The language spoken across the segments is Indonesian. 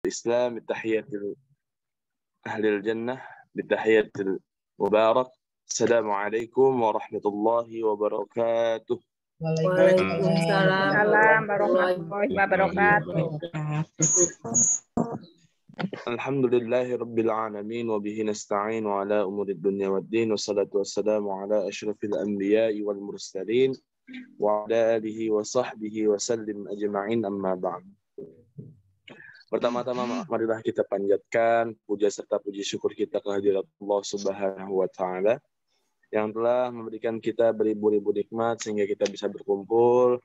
الإسلام بتحية أهل الجنة بتحية المبارك. السلام عليكم ورحمة الله وبركاته. Waalaikumsalam warahmatullahi wabarakatuh. الحمد لله رب العالمين وبه نستعين على أمور الدنيا والدين والصلاة والسلام على أشرف الأنبياء والمرسلين وعلى آله وصحبه وسلم أجمعين أما بعد. Pertama-tama marilah kita panjatkan puja serta puji syukur kita kehadirat Allah Subhanahu wa taala yang telah memberikan kita beribu-ribu nikmat sehingga kita bisa berkumpul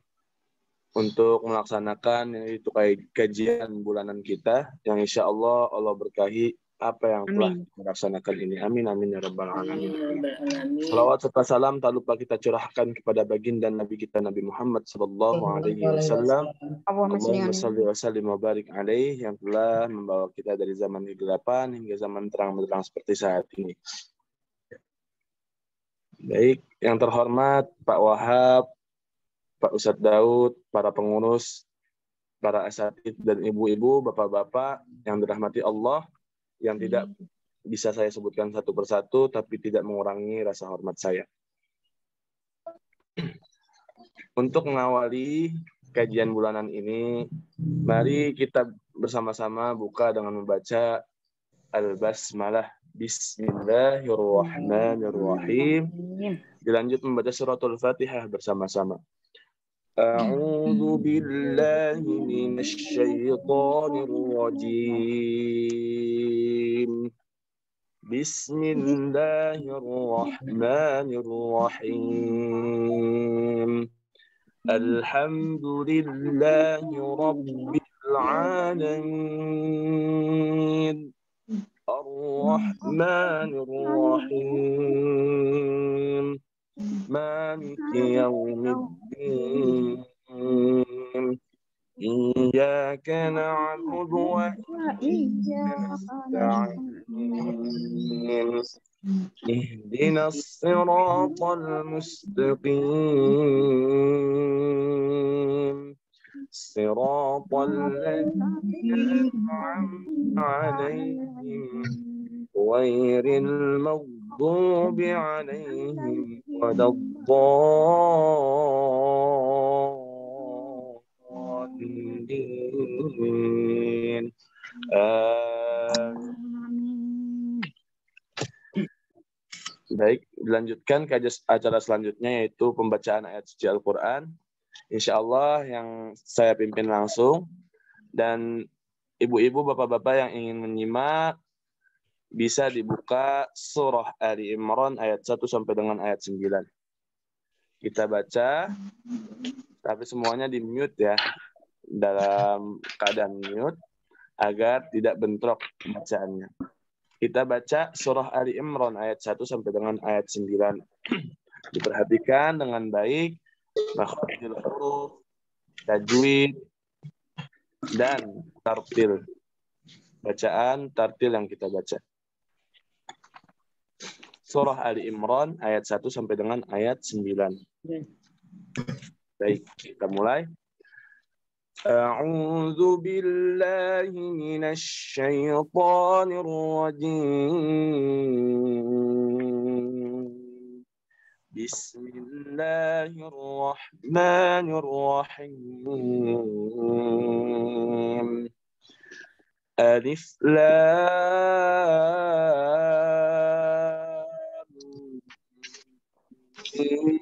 untuk melaksanakan yaitu kajian bulanan kita yang insya Allah berkahi apa yang telah kita laksanakan ini. Amin amin ya rabbal alamin. Salawat serta salam tak lupa kita curahkan kepada baginda Nabi kita Nabi Muhammad sallallahu alaihi wasallam. Allahumma shalli wa sallim wa barik alaihi yang telah membawa kita dari zaman kegelapan hingga zaman terang benderang seperti saat ini. Baik, yang terhormat Pak Wahab, Pak Ustadz Daud, para pengurus, para asatidz dan ibu-ibu, bapak-bapak yang dirahmati Allah, yang tidak bisa saya sebutkan satu persatu, tapi tidak mengurangi rasa hormat saya. Untuk mengawali kajian bulanan ini, mari kita bersama-sama buka dengan membaca Al-Basmalah. Bismillahirrahmanirrahim. Dilanjut membaca suratul Fatihah bersama-sama. A'udzu billahi minasy syaithanir rajim. Bismillahirrahmanirrahim. Alhamdulillahi rabbil alamin. Ar-Rahmanir Rahim. Maliki yaumiddin. Iyyaka na'budu wa iyyaka nasta'in. Ihdinas siratal mustaqim. Siratal ladzina an'amta 'alaihim ghairil maghdubi 'alaihim waladdallin. Baik, dilanjutkan ke acara selanjutnya yaitu pembacaan ayat suci Al-Quran. Insya Allah yang saya pimpin langsung, dan ibu-ibu, bapak-bapak yang ingin menyimak bisa dibuka surah Ali Imran ayat 1 sampai dengan ayat 9. Kita baca, tapi semuanya di mute ya, dalam keadaan mute agar tidak bentrok bacaannya. Kita baca surah Ali Imran ayat 1 sampai dengan ayat 9. Diperhatikan dengan baik makhrajul huruf, tajwid, dan tartil. Bacaan tartil yang kita baca. Surah Ali Imran ayat 1 sampai dengan ayat 9. Baik, kita mulai. A'udzu billahi minasy syaithanir rajim. Bismillahirrahmanirrahim. Alif Lam Mim.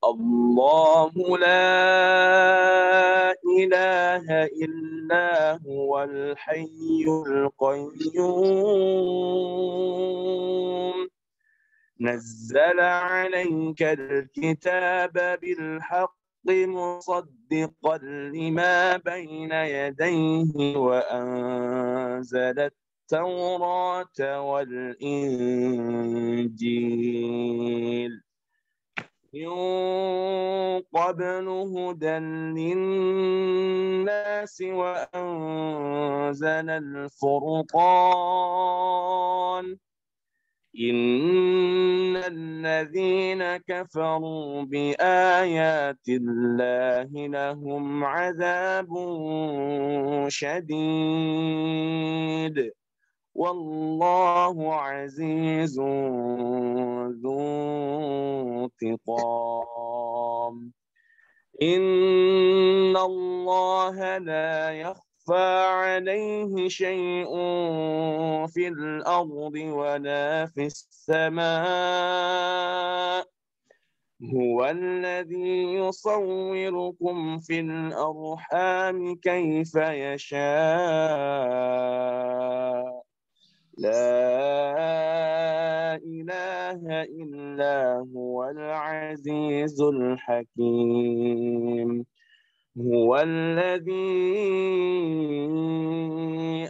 Allahu la ilaha illa huwal hayyul qayyum. Nazzala 'alaikal kitaba bil haqqi musaddiqan lima bayna yadayhi wa anzala at-taurata wal injil. من قبل هدى للناس وأنزل الفرقان إن الذين كفروا بآيات الله لهم عذاب شديد والله عزيز ذو انتقام إن الله لا يخفى عليه شيء في الأرض ولا في السماء هو الذي يصوركم في الأرحام كيف يشاء لا إله إلا هو العزيز الحكيم هو الذي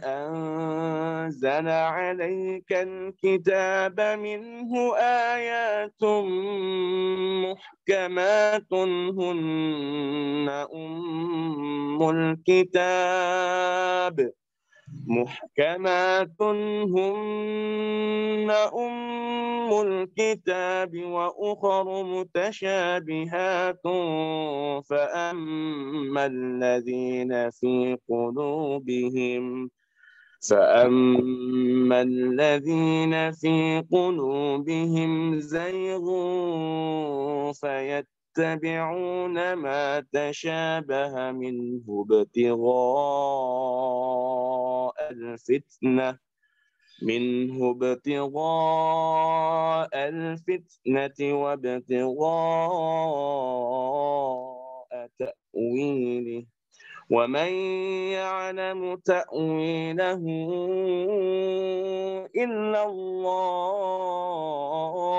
أنزل عليك الكتاب منه آيات محكمات هن أم الكتاب وأخر متشابهات فأما الذين في قلوبهم زيغ فيتبعون ما تشابه منه ابتغاء الفتنة وابتغاء تأويله ومن يعلم تأويله إلا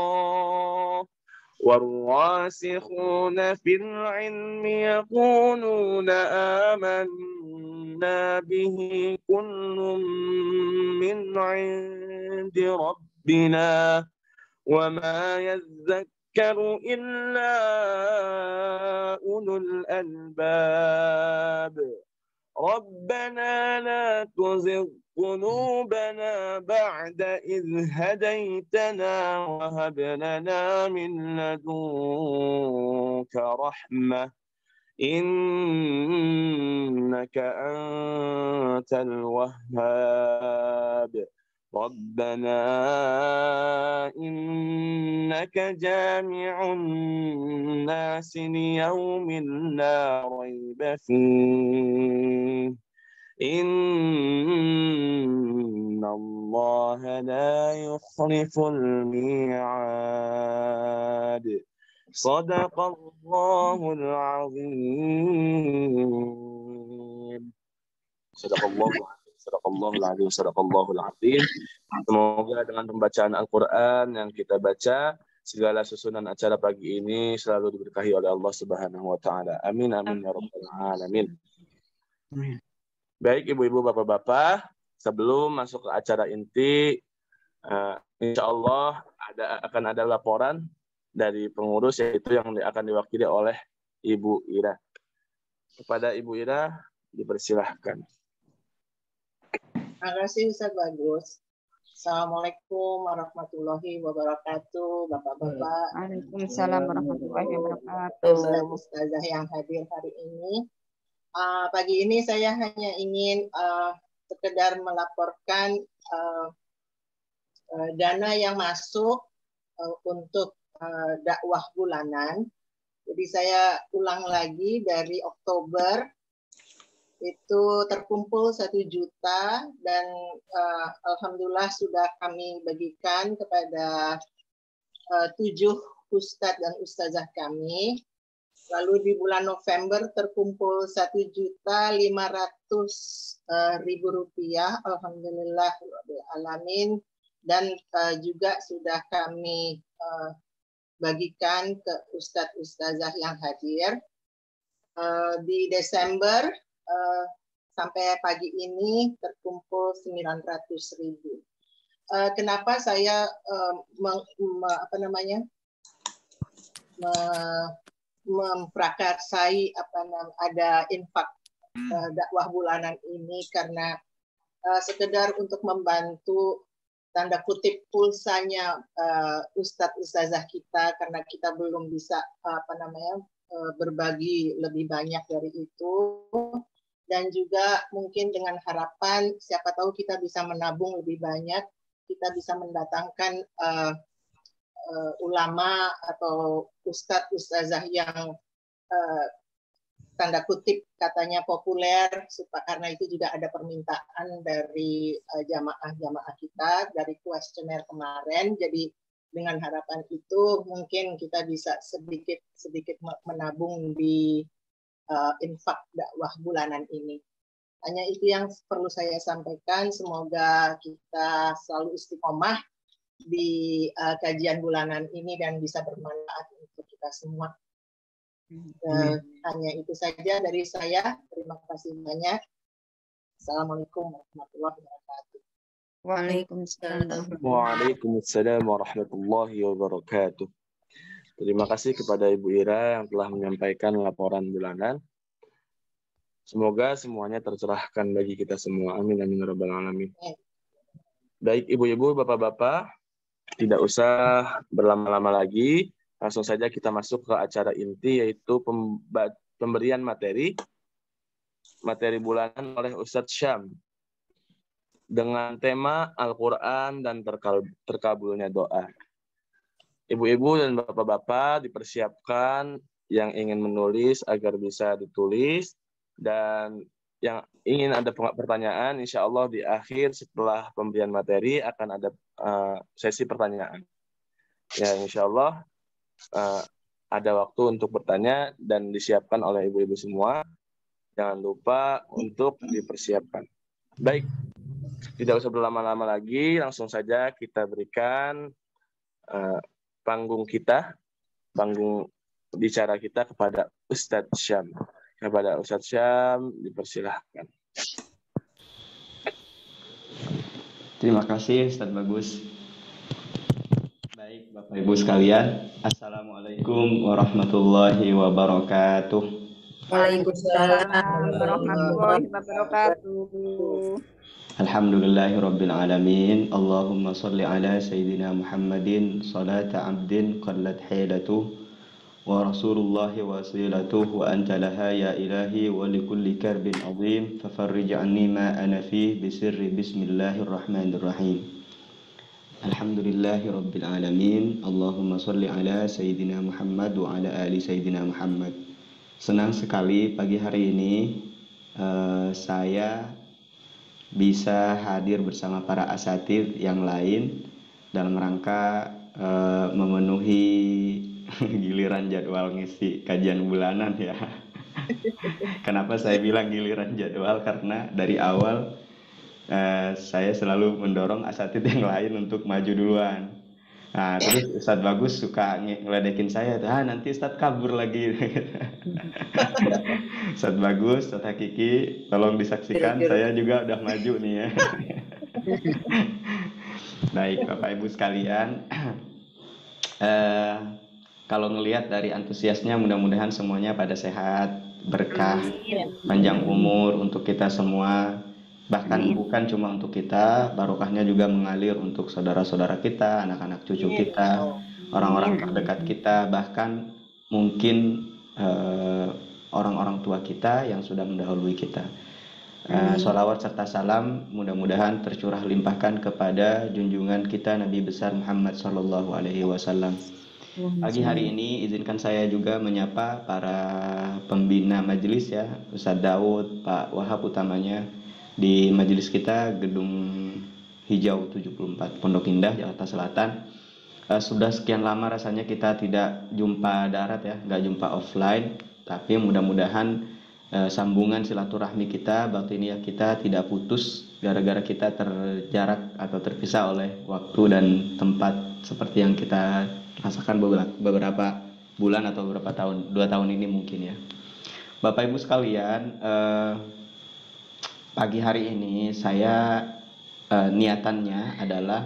الله والراسخون في العلم يقولون آمنا به كل من عند ربنا وما يذكر إلا أولو الألباب ربنا لا تزغ قلوبنا بعد إذ هديتنا وهب لنا من لدنك رحمة إنك أنت الوهاب ربنا إنك جامع الناس ليوم لا ريب فيه إن الله لا يخلف الميعاد صدق الله العظيم صدق الله العظيم صدق الله العظيم. Semoga dengan pembacaan Al-Quran yang kita baca, segala susunan acara pagi ini selalu diberkahi oleh Allah Subhanahu wa Ta'ala. Amin, amin, ya Rabbal Alamin. Baik, ibu-ibu, bapak-bapak, sebelum masuk ke acara inti, insya Allah akan ada laporan dari pengurus, yaitu yang akan diwakili oleh Ibu Ira. Kepada Ibu Ira, dipersilahkan. Terima kasih Ustaz Bagus. Assalamualaikum warahmatullahi wabarakatuh, Bapak-bapak. Waalaikumsalam warahmatullahi wabarakatuh. Ustazah yang hadir hari ini. Pagi ini saya hanya ingin sekedar melaporkan dana yang masuk untuk dakwah bulanan. Jadi saya ulang lagi dari Oktober itu terkumpul 1 juta dan alhamdulillah sudah kami bagikan kepada 7 ustadz dan ustazah kami. Lalu di bulan November terkumpul 1.500.000 rupiah, alhamdulillah alamin, dan juga sudah kami bagikan ke ustadz ustazah yang hadir. Di Desember sampai pagi ini terkumpul 900.000. Kenapa saya memprakarsai ada infak dakwah bulanan ini, karena sekedar untuk membantu tanda kutip pulsanya ustadz ustazah kita, karena kita belum bisa berbagi lebih banyak dari itu. Dan juga mungkin dengan harapan siapa tahu kita bisa menabung lebih banyak, kita bisa mendatangkan ulama atau ustadz ustazah yang tanda kutip katanya populer, karena itu juga ada permintaan dari jamaah-jamaah kita dari kuesioner kemarin. Jadi dengan harapan itu mungkin kita bisa sedikit menabung di infak dakwah bulanan ini. Hanya itu yang perlu saya sampaikan. Semoga kita selalu istiqomah di kajian bulanan ini dan bisa bermanfaat untuk kita semua. Hanya itu saja dari saya. Terima kasih banyak. Assalamualaikum warahmatullahi wabarakatuh. Waalaikumsalam warahmatullahi wabarakatuh. Terima kasih kepada Ibu Ira yang telah menyampaikan laporan bulanan. Semoga semuanya tercerahkan bagi kita semua. Amin amin rabbal alamin. Baik ibu-ibu, bapak-bapak, tidak usah berlama-lama lagi. Langsung saja kita masuk ke acara inti, yaitu pemberian materi bulanan oleh Ustadz Syam dengan tema Al-Quran dan terkabulnya doa. Ibu-ibu dan bapak-bapak dipersiapkan yang ingin menulis agar bisa ditulis, dan yang ingin ada pertanyaan, insya Allah di akhir setelah pemberian materi akan ada sesi pertanyaan. Ya, insya Allah ada waktu untuk bertanya dan disiapkan oleh ibu-ibu semua. Jangan lupa untuk dipersiapkan. Baik, tidak usah berlama-lama lagi, langsung saja kita berikan panggung bicara kita kepada Ustadz Syam. Kepada Ustadz Syam, dipersilahkan. Terima kasih Ustadz Bagus. Baik Bapak Ibu sekalian, Assalamualaikum warahmatullahi wabarakatuh. Waalaikumsalam warahmatullahi wabarakatuh. Alhamdulillahirabbil alamin. Allahumma shalli ala sayyidina Muhammadin salata 'abdin qallat hailatuh wa rasulullahi wasilatuh wa anta laha ya ilahi wa likulli karbin 'azim fafarrij 'anni ma ana fi bisirri bismillahirrahmanirrahim. Alhamdulillahirabbil alamin. Allahumma shalli ala sayyidina Muhammad wa ala ali sayyidina Muhammad. Senang sekali pagi hari ini saya bisa hadir bersama para asatidz yang lain dalam rangka memenuhi giliran jadwal ngisi kajian bulanan ya. Kenapa saya bilang giliran jadwal? Karena dari awal saya selalu mendorong asatidz yang lain untuk maju duluan. Nah, terus Ustadz Bagus suka ngeledekin saya, nanti Ustadz kabur lagi. Ustadz Bagus, Ustadz Hakiki, tolong disaksikan, saya juga udah maju nih ya. Baik Bapak Ibu sekalian, kalau ngelihat dari antusiasnya, mudah-mudahan semuanya pada sehat, berkah, panjang umur untuk kita semua. Bahkan bukan cuma untuk kita, barokahnya juga mengalir untuk saudara-saudara kita, anak-anak cucu kita, orang-orang terdekat kita, bahkan mungkin orang-orang tua kita yang sudah mendahului kita. Sholawat serta salam mudah-mudahan tercurah limpahkan kepada junjungan kita Nabi besar Muhammad SAW. Pagi hari ini izinkan saya juga menyapa para pembina majelis ya, Ustadz Daud, Pak Wahab utamanya, di majelis kita Gedung Hijau 74 Pondok Indah Jakarta Selatan. Sudah sekian lama rasanya kita tidak jumpa darat ya, nggak jumpa offline, tapi mudah-mudahan sambungan silaturahmi kita, batiniah kita tidak putus gara-gara kita terjarak atau terpisah oleh waktu dan tempat seperti yang kita rasakan beberapa bulan atau beberapa tahun, 2 tahun ini mungkin ya. Bapak Ibu sekalian, pagi hari ini saya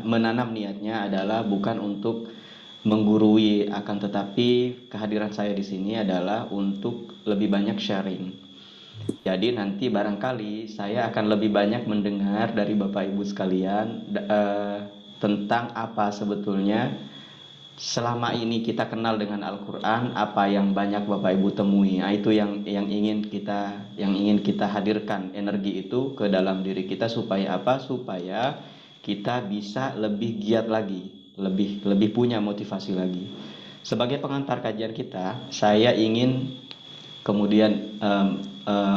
menanam niatnya adalah bukan untuk menggurui, akan tetapi kehadiran saya di sini adalah untuk lebih banyak sharing. Jadi nanti barangkali saya akan lebih banyak mendengar dari Bapak Ibu sekalian tentang apa sebetulnya selama ini kita kenal dengan Al-Quran, apa yang banyak Bapak Ibu temui. Nah, itu yang ingin kita hadirkan, energi itu ke dalam diri kita supaya apa? Supaya kita bisa lebih giat lagi, lebih punya motivasi lagi. Sebagai pengantar kajian kita, saya ingin kemudian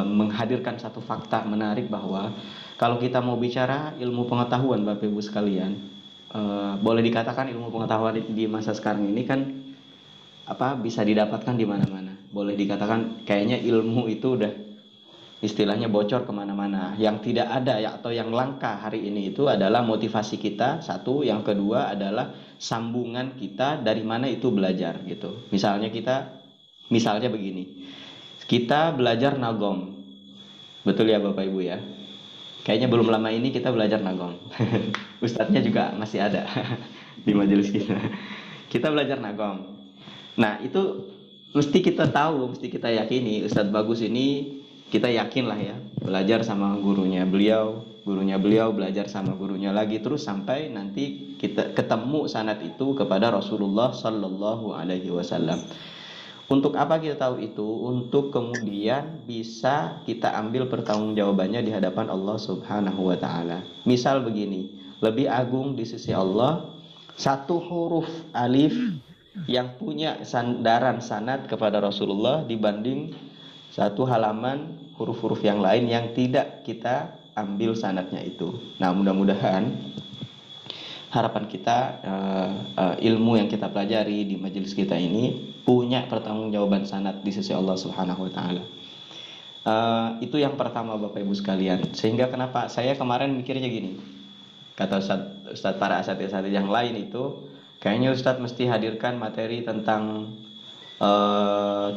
menghadirkan satu fakta menarik bahwa kalau kita mau bicara ilmu pengetahuan Bapak Ibu sekalian, boleh dikatakan ilmu pengetahuan di masa sekarang ini kan bisa didapatkan di mana-mana. Boleh dikatakan kayaknya ilmu itu udah istilahnya bocor kemana-mana. Yang tidak ada atau yang langka hari ini itu adalah motivasi kita, satu. Yang kedua adalah sambungan kita dari mana itu belajar gitu. Misalnya begini, kita belajar nagom, betul ya Bapak Ibu ya? Kayaknya belum lama ini kita belajar nagom. Ustadznya juga masih ada di majelis kita. Kita belajar nagom. Nah itu mesti kita tahu, mesti kita yakini Ustadz Bagus ini, kita yakin lah ya, belajar sama gurunya beliau belajar sama gurunya lagi, terus sampai nanti kita ketemu sanad itu kepada Rasulullah Sallallahu Alaihi Wasallam. Untuk apa kita tahu itu? Untuk kemudian bisa kita ambil pertanggungjawabannya di hadapan Allah Subhanahu wa Ta'ala. Misal begini, lebih agung di sisi Allah satu huruf alif yang punya sandaran sanad kepada Rasulullah dibanding satu halaman huruf-huruf yang lain yang tidak kita ambil sanadnya itu. Nah, mudah-mudahan harapan kita ilmu yang kita pelajari di majelis kita ini punya pertanggungjawaban sanad di sisi Allah Subhanahu wa Ta'ala. Itu yang pertama Bapak Ibu sekalian. Sehingga kenapa saya kemarin mikirnya gini, kata Ustadz para asatidz yang lain itu, kayaknya Ustadz mesti hadirkan materi tentang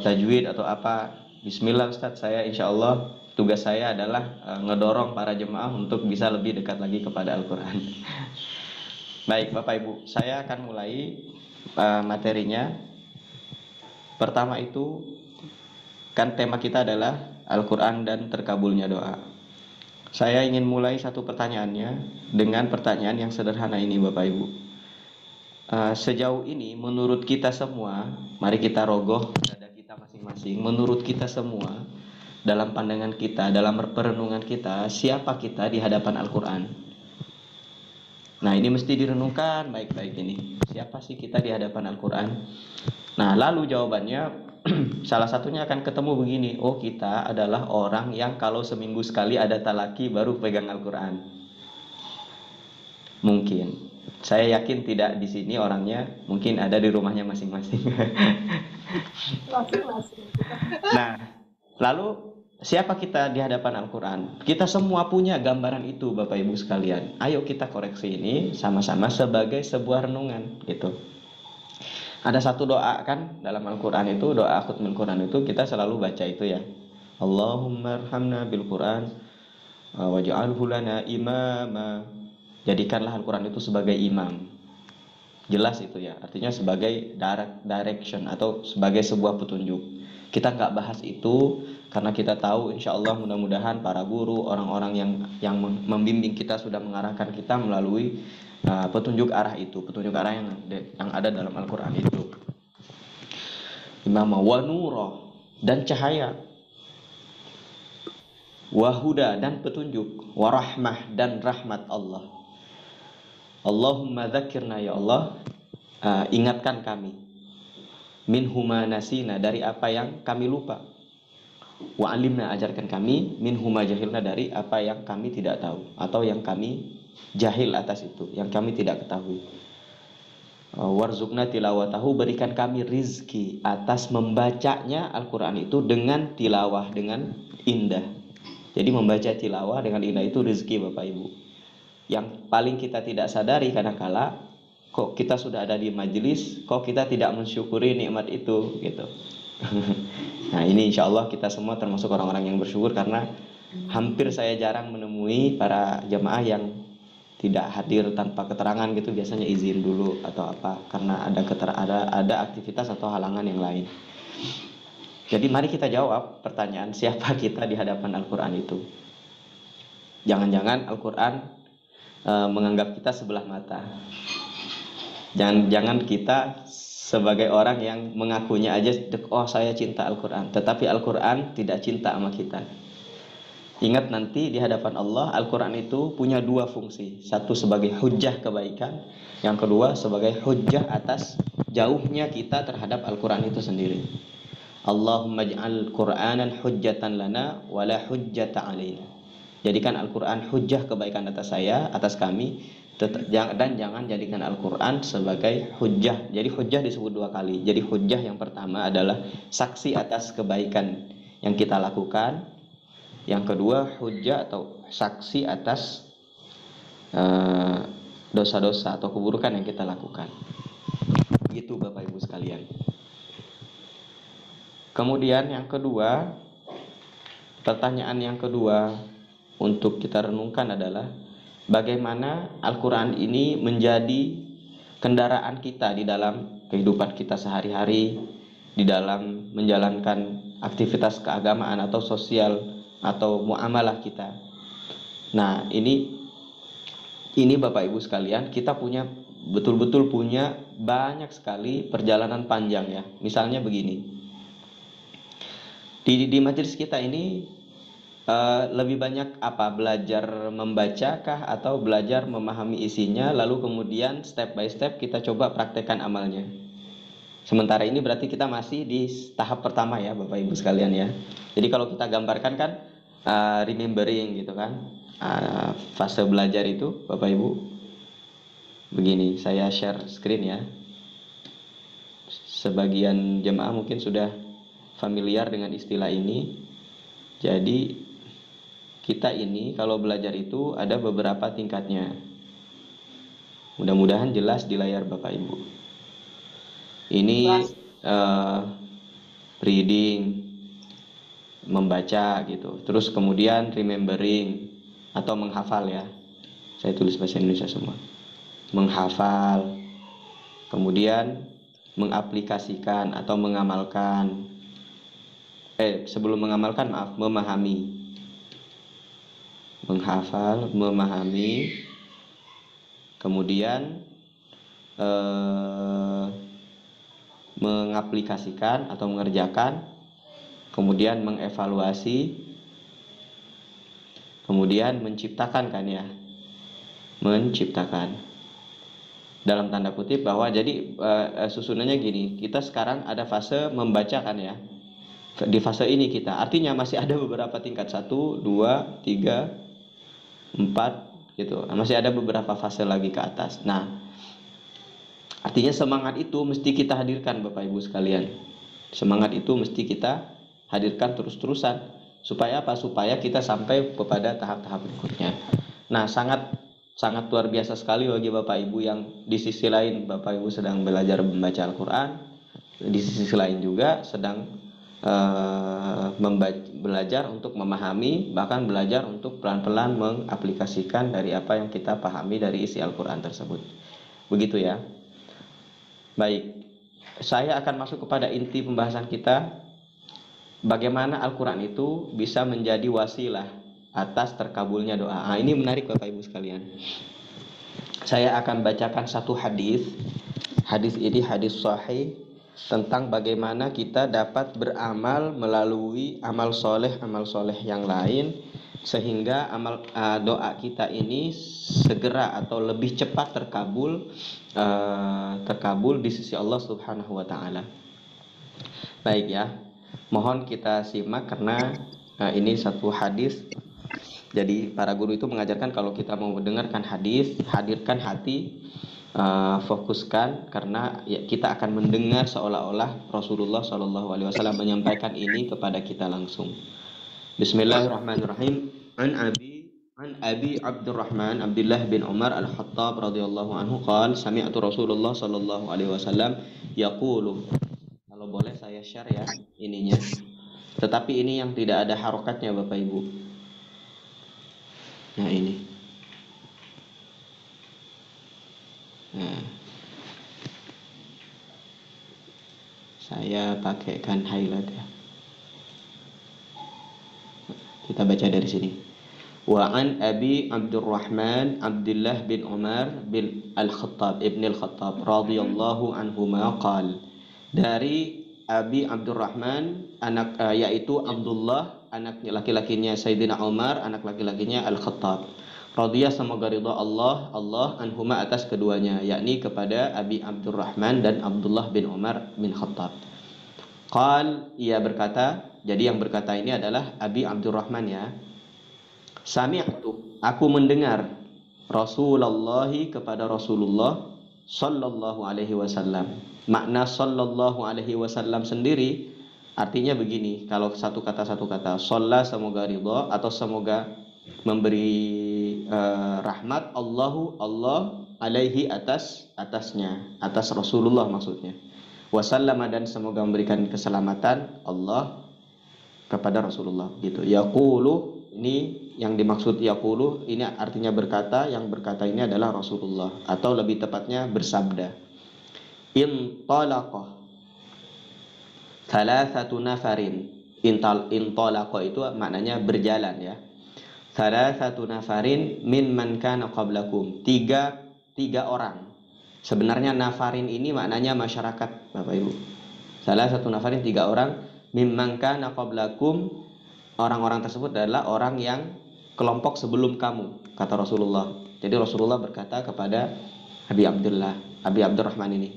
tajwid atau apa. Bismillah Ustadz, saya insya Allah tugas saya adalah ngedorong para jemaah untuk bisa lebih dekat lagi kepada Al-Quran. Baik Bapak Ibu, saya akan mulai materinya. Pertama itu kan tema kita adalah Al-Quran dan terkabulnya doa. Saya ingin mulai satu pertanyaannya dengan pertanyaan yang sederhana ini Bapak Ibu. Sejauh ini menurut kita semua, mari kita rogoh dada kita masing-masing. Menurut kita semua, dalam pandangan kita, dalam perenungan kita, siapa kita di hadapan Al-Quran? Nah ini mesti direnungkan baik-baik ini. Siapa sih kita di hadapan Al-Quran? Nah lalu jawabannya salah satunya akan ketemu begini. Oh, kita adalah orang yang kalau seminggu sekali ada talaki baru pegang Al-Quran. Mungkin. Saya yakin tidak di sini orangnya, mungkin ada di rumahnya masing-masing. Nah lalu siapa kita di hadapan Al-Quran? Kita semua punya gambaran itu Bapak Ibu sekalian. Ayo kita koreksi ini sama-sama sebagai sebuah renungan gitu. Ada satu doa kan dalam Al-Quran itu, doa khutmul Quran itu kita selalu baca itu ya. Allahumma arhamna bil Quran waj'alhu lana imama. Jadikanlah Al-Quran itu sebagai imam. Jelas itu ya, artinya sebagai direction atau sebagai sebuah petunjuk. Kita nggak bahas itu karena kita tahu insya Allah mudah-mudahan para guru, orang-orang yang membimbing kita sudah mengarahkan kita melalui petunjuk arah itu, petunjuk arah yang ada dalam Al-Quran itu. Imam wa nura, dan cahaya, wa huda, dan petunjuk, wa rahmah, dan rahmat Allah. Allahumma dzakirna ya Allah, ingatkan kami, min huma nasina, dari apa yang kami lupa, wa alimna, ajarkan kami, min huma jahilna, dari apa yang kami tidak tahu atau yang kami jahil atas itu, yang kami tidak ketahui. Warzuqna tilawatahu, berikan kami rizki atas membacanya Al-Quran itu dengan tilawah, dengan indah. Jadi membaca tilawah dengan indah itu rizki Bapak Ibu. Yang paling kita tidak sadari kadang-kala, kok kita sudah ada di majelis, kok kita tidak mensyukuri nikmat itu gitu. Nah ini insya Allah kita semua termasuk orang-orang yang bersyukur, karena hampir saya jarang menemui para jamaah yang tidak hadir tanpa keterangan gitu, biasanya izin dulu atau apa karena ada aktivitas atau halangan yang lain. Jadi mari kita jawab pertanyaan siapa kita di hadapan Al-Quran itu. Jangan-jangan Al-Quran menganggap kita sebelah mata. Jangan kita sebagai orang yang mengakunya aja, oh saya cinta Al-Quran, tetapi Al-Quran tidak cinta sama kita. Ingat nanti di hadapan Allah, Al-Quran itu punya dua fungsi. Satu sebagai hujjah kebaikan, yang kedua sebagai hujjah atas jauhnya kita terhadap Al-Quran itu sendiri. Allahumma ij'al Qur'anan hujjatan lana wala hujjata alaina. Jadikan Al-Quran hujjah kebaikan atas saya, atas kami, dan jangan jadikan Al-Quran sebagai hujjah. Jadi hujjah disebut dua kali. Jadi hujjah yang pertama adalah saksi atas kebaikan yang kita lakukan. Yang kedua hujjah atau saksi atas dosa-dosa atau keburukan yang kita lakukan. Gitu Bapak Ibu sekalian. Kemudian yang kedua, pertanyaan yang kedua untuk kita renungkan adalah bagaimana Al-Quran ini menjadi kendaraan kita di dalam kehidupan kita sehari-hari, di dalam menjalankan aktivitas keagamaan atau sosial atau muamalah kita. Nah, ini Bapak Ibu sekalian, kita betul-betul punya banyak sekali perjalanan panjang ya. Misalnya begini. Di majelis kita ini lebih banyak apa? Belajar membacakah atau belajar memahami isinya, lalu kemudian step by step kita coba praktekkan amalnya. Sementara ini berarti kita masih di tahap pertama ya Bapak Ibu sekalian ya. Jadi kalau kita gambarkan kan remembering gitu kan, fase belajar itu Bapak Ibu begini. Saya share screen ya. Sebagian jemaah mungkin sudah familiar dengan istilah ini. Jadi kita ini kalau belajar itu ada beberapa tingkatnya. Mudah-mudahan jelas di layar Bapak Ibu. Ini reading, membaca gitu. Terus kemudian remembering atau menghafal ya. Saya tulis bahasa Indonesia semua. Menghafal. Kemudian mengaplikasikan atau mengamalkan. Sebelum mengamalkan, maaf, memahami. Menghafal, memahami. Kemudian mengaplikasikan atau mengerjakan. Kemudian mengevaluasi. Kemudian menciptakan kan ya. Menciptakan. Dalam tanda kutip bahwa jadi susunannya gini. Kita sekarang ada fase membaca kan ya. Di fase ini kita, artinya masih ada beberapa tingkat 1, 2, 3, 4 gitu. Masih ada beberapa fase lagi ke atas. Nah, artinya semangat itu mesti kita hadirkan Bapak Ibu sekalian. Semangat itu mesti kita hadirkan terus-terusan. Supaya apa? Supaya kita sampai kepada tahap-tahap berikutnya. Nah, sangat luar biasa sekali bagi Bapak Ibu yang di sisi lain Bapak Ibu sedang belajar membaca Al-Quran, di sisi lain juga sedang belajar untuk memahami, bahkan belajar untuk pelan-pelan mengaplikasikan dari apa yang kita pahami dari isi Al-Quran tersebut. Begitu ya. Baik, saya akan masuk kepada inti pembahasan kita. Bagaimana Al-Quran itu bisa menjadi wasilah atas terkabulnya doa. Ini menarik Bapak Ibu sekalian. Saya akan bacakan satu hadis. Hadis ini hadis sahih tentang bagaimana kita dapat beramal melalui amal soleh yang lain, sehingga doa kita ini segera atau lebih cepat terkabul di sisi Allah Subhanahu wa Ta'ala. Baik ya, mohon kita simak karena ini satu hadis. Jadi para guru itu mengajarkan kalau kita mau mendengarkan hadis, hadirkan hati. Fokuskan karena ya, kita akan mendengar seolah-olah Rasulullah SAW menyampaikan ini kepada kita langsung. Bismillahirrahmanirrahim. An Abi Abdurrahman Abdullah bin Umar Al-Khattab radhiyallahu anhu qala sami'tu Rasulullah sallallahu alaihi wasallam yaqulu. Kalau boleh saya share ya ininya. Tetapi ini yang tidak ada harokatnya Bapak Ibu. Nah ini. Nah, saya pakaikan highlight ya. Kita baca dari sini. Wa an Abi Abdurrahman Abdullah bin Umar bin Al-Khattab Ibn Al-Khattab radhiyallahu anhuma qal. Dari Abi Abdurrahman yaitu Abdullah anak laki-lakinya Sayyidina Umar, anak laki-lakinya Al-Khattab. Radhiya semoga ridha Allah anhuma atas keduanya, yakni kepada Abi Abdurrahman dan Abdullah bin Umar bin Khattab. Qal, ia berkata, jadi yang berkata ini adalah Abi Abdurrahman ya. Sami'tu, aku mendengar Rasulullah kepada Rasulullah sallallahu alaihi wasallam. Makna sallallahu alaihi wasallam sendiri artinya begini, kalau satu kata shalla semoga ridha atau semoga memberi rahmat Allah alaihi atasnya, atas Rasulullah maksudnya. Wasallama dan semoga memberikan keselamatan Allah kepada Rasulullah gitu. Yaqulu, ini yang dimaksud yaqulu ini artinya berkata, yang berkata ini adalah Rasulullah atau lebih tepatnya bersabda. Intalaqa thalathatu nafarin. Intalaqa itu maknanya berjalan ya. Thalathatu nafarin min man kana qablakum. Tiga orang. Sebenarnya nafarin ini maknanya masyarakat, Bapak Ibu. Thalathatu nafarin, 3 orang, mimman kana qablakum. Orang-orang tersebut adalah orang yang kelompok sebelum kamu, kata Rasulullah. Jadi Rasulullah berkata kepada Abi Abdurrahman ini.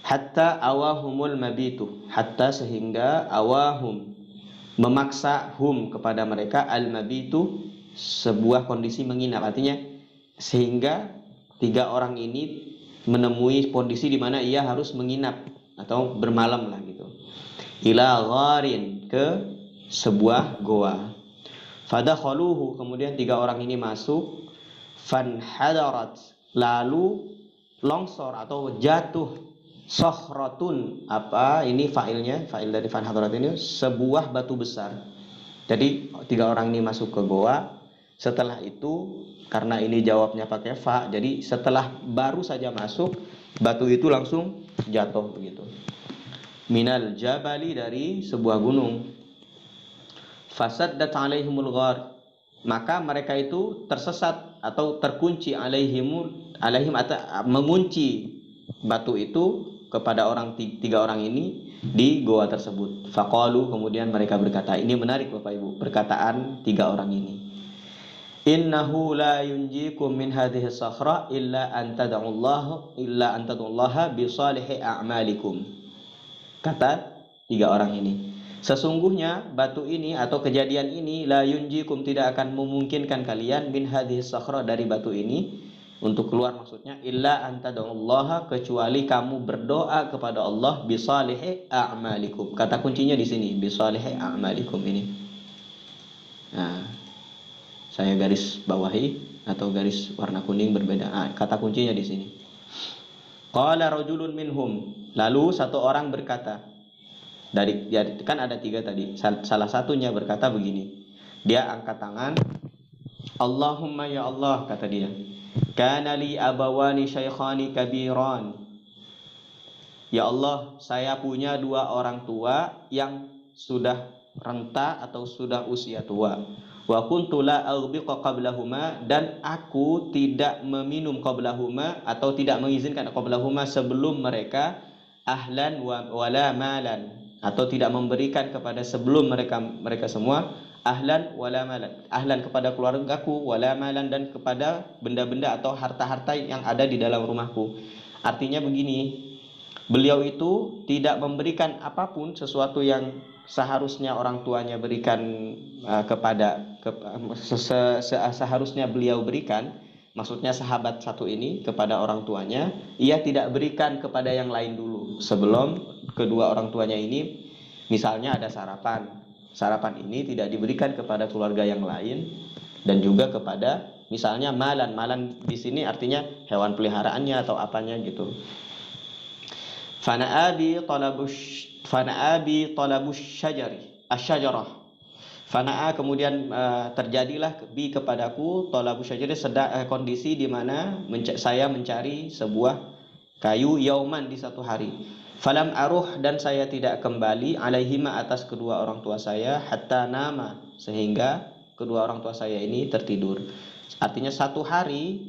Hatta awahumul mabitu, hatta sehingga awahum memaksa hum kepada mereka al mabitu sebuah kondisi menginap, artinya sehingga 3 orang ini menemui kondisi di mana ia harus menginap atau bermalam lah gitu. Ila gharin, ke sebuah goa. Fadakhaluhu, kemudian 3 orang ini masuk. Fanhadarat, lalu longsor atau jatuh. Sokhratun, apa ini fa'ilnya? Fa'il dari fanhadarat ini sebuah batu besar. Jadi 3 orang ini masuk ke goa. Setelah itu, karena ini jawabnya pakai fa, jadi setelah baru saja masuk, batu itu langsung jatuh begitu. Minal jabali, dari sebuah gunung. Fasaddat alaihimul ghar, maka mereka itu tersesat atau terkunci alaihim mengunci batu itu kepada 3 orang ini di goa tersebut. Faqalu, kemudian mereka berkata, ini menarik Bapak Ibu, perkataan 3 orang ini. Innahu la yunjikum min hadhihi sakhra illa an tad'ullaha bi salihi a'malikum. Kata 3 orang ini, sesungguhnya batu ini atau kejadian ini la yunjikum, tidak akan memungkinkan kalian min hadhihi sakhra, dari batu ini untuk keluar, maksudnya illa an tad'ullaha, kecuali kamu berdoa kepada Allah bi salihi a'malikum. Kata kuncinya di sini bi salihi a'malikum ini. Nah, saya garis bawahi atau garis warna kuning berbeda. Kata kuncinya di sini. Qala rajulun minhum, lalu 1 orang berkata, dari kan ada 3 tadi. Salah satunya berkata begini. Dia angkat tangan. Allahumma ya Allah, kata dia. Kana li abawani syaikhani kabiran. Ya Allah, saya punya 2 orang tua yang sudah renta atau sudah usia tua. Wa kuntu la aghbiqa qablahuma, dan aku tidak meminum qablahuma atau tidak mengizinkan qablahuma sebelum mereka, ahlan wala malan, atau tidak memberikan kepada sebelum mereka semua, ahlan wala malan, ahlan kepada keluargaku, wala malan, dan kepada benda-benda atau harta-harta yang ada di dalam rumahku. Artinya begini, beliau itu tidak memberikan apapun, sesuatu yang seharusnya orang tuanya berikan seharusnya beliau berikan, maksudnya sahabat satu ini kepada orang tuanya, ia tidak berikan kepada yang lain dulu sebelum kedua orang tuanya ini. Misalnya ada sarapan ini tidak diberikan kepada keluarga yang lain, dan juga kepada misalnya malan di sini artinya hewan peliharaannya atau apanya gitu. Fana'abi talabus syajarah. Fana'a, kemudian terjadilah bi kepadaku talabus syajarah, kondisi di mana saya mencari sebuah kayu, yauman, di satu hari. Falam aruh, dan saya tidak kembali alaihima atas kedua orang tua saya, hatta nama, sehingga kedua orang tua saya ini tertidur. Artinya satu hari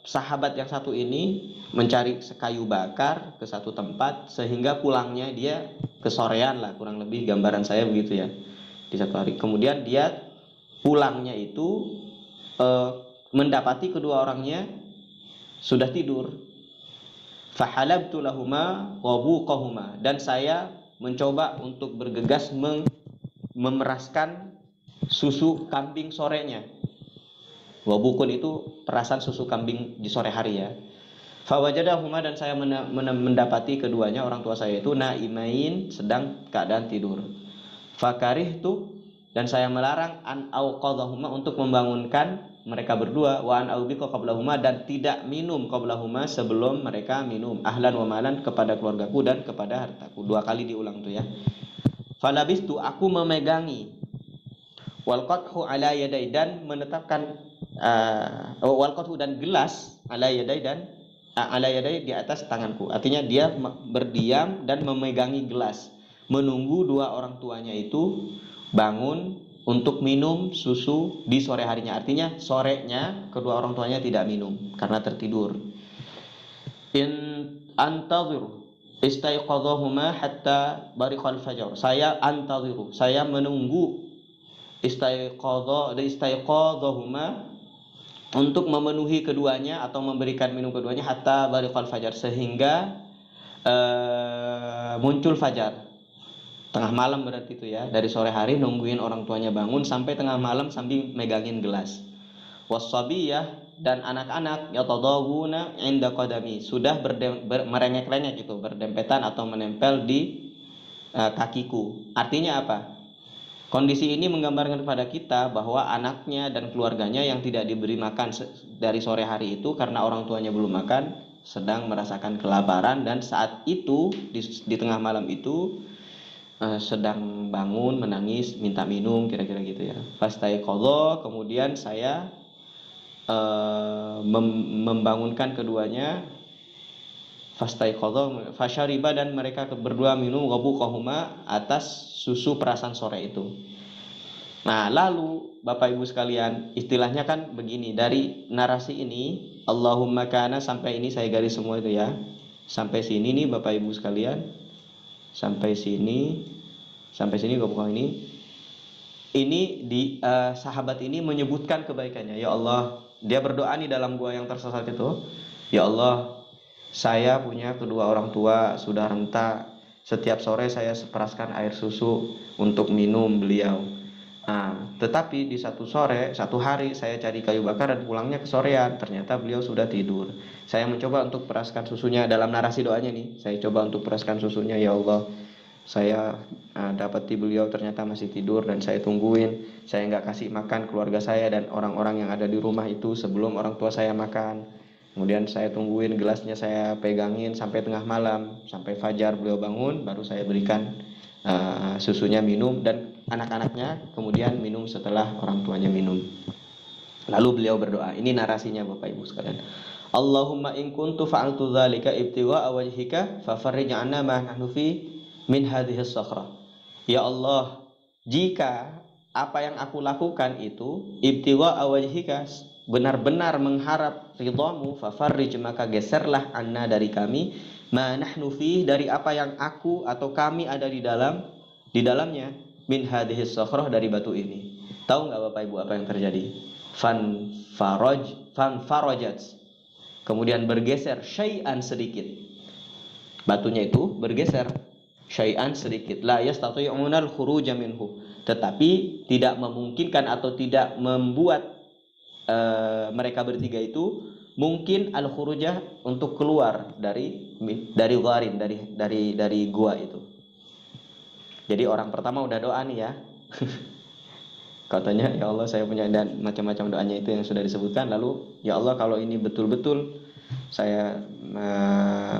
sahabat yang satu ini mencari kayu bakar ke satu tempat sehingga pulangnya dia kesorean lah, kurang lebih gambaran saya begitu ya, di satu hari. Kemudian dia pulangnya itu mendapati kedua orangnya sudah tidur. Fahalabtu lahuma wa buqahuma, dan saya mencoba untuk bergegas memeraskan susu kambing sorenya. Wabukun itu perasan susu kambing di sore hari ya. Fawajadahuma, dan saya mendapati keduanya orang tua saya itu naimain, sedang keadaan tidur. Fakarihtu, dan saya melarang an auqadhahuma, untuk membangunkan mereka berdua, wa an aubiqa qablahuma, dan tidak minum qablahuma, sebelum mereka minum, ahlan wa malan, kepada keluargaku dan kepada hartaku. 2 kali diulang tuh ya. Falabistu, aku memegangi, wal qadhu ala yaday, dan menetapkan wal qadhu, dan gelas ala yaday, dan ala yaday, di atas tanganku. Artinya dia berdiam dan memegangi gelas, menunggu dua orang tuanya itu bangun untuk minum susu di sore harinya. Artinya sorenya kedua orang tuanya tidak minum karena tertidur. In antadhiru istaiqadhahuma hatta bariqal fajar. Saya antadhiru, saya menunggu istaiqadhahuma, untuk memenuhi keduanya atau memberikan minum keduanya, hatta bariqal fajar, sehingga muncul fajar. Tengah malam berarti itu ya, dari sore hari nungguin orang tuanya bangun sampai tengah malam sambil megangin gelas. Wasabiyah, dan anak-anak yatadawuna inda qadami, sudah merengek-rengek itu, berdempetan atau menempel di kakiku. Artinya apa? Kondisi ini menggambarkan kepada kita bahwa anaknya dan keluarganya yang tidak diberi makan dari sore hari itu karena orang tuanya belum makan, sedang merasakan kelaparan, dan saat itu di tengah malam itu sedang bangun, menangis, minta minum, kira-kira gitu ya. Fastaiqadha, kemudian saya membangunkan keduanya. Fastaiqadha fasyariba, dan mereka berdua minum wabuqahuma, atas susu perasan sore itu. Nah, lalu Bapak Ibu sekalian, istilahnya kan begini, dari narasi ini Allahumma kana, sampai ini saya garis semua itu ya. Sampai sini nih Bapak Ibu sekalian. Sampai sini gua ini di sahabat ini menyebutkan kebaikannya. Ya Allah, dia berdoa nih dalam gua yang tersesat itu. Ya Allah, saya punya kedua orang tua sudah renta. Setiap sore saya seperaskan air susu untuk minum beliau. Nah, tetapi di satu hari saya cari kayu bakar dan pulangnya kesorean. Ternyata beliau sudah tidur. Saya mencoba untuk peraskan susunya, dalam narasi doanya nih. Saya coba untuk peraskan susunya, ya Allah, saya dapati beliau ternyata masih tidur dan saya tungguin. Saya nggak kasih makan keluarga saya dan orang-orang yang ada di rumah itu sebelum orang tua saya makan. Kemudian saya tungguin, gelasnya saya pegangin sampai tengah malam, sampai fajar beliau bangun, baru saya berikan susunya minum, dan anak-anaknya kemudian minum setelah orang tuanya minum. Lalu beliau berdoa. Ini narasinya Bapak Ibu sekalian. Allahumma in kuntu fa'altu dzalika ibtigha'a wajhika fafarrij 'anna ma nahnu fi min hadhihi as-sakhrah. Ya Allah, jika apa yang aku lakukan itu ibtigha'a wajhika, benar-benar mengharap ridhamu, fafarrij, maka geserlah, anna, dari kami, ma nahnu fi, dari apa yang aku atau kami ada di dalamnya, min hadhihi as-sakhrah, dari batu ini. Tahu nggak Bapak Ibu apa yang terjadi? Fan farajat, kemudian bergeser syai'an, sedikit. Batunya itu bergeser syai'an, sedikit. La yastati'una al-khuruja minhu, tetapi tidak memungkinkan atau tidak membuat mereka bertiga itu mungkin al-khurujah, untuk keluar dari gharin, dari gua itu. Jadi orang pertama udah doa nih ya. Katanya, ya Allah, saya punya, dan macam-macam doanya itu yang sudah disebutkan. Lalu, ya Allah, kalau ini betul-betul saya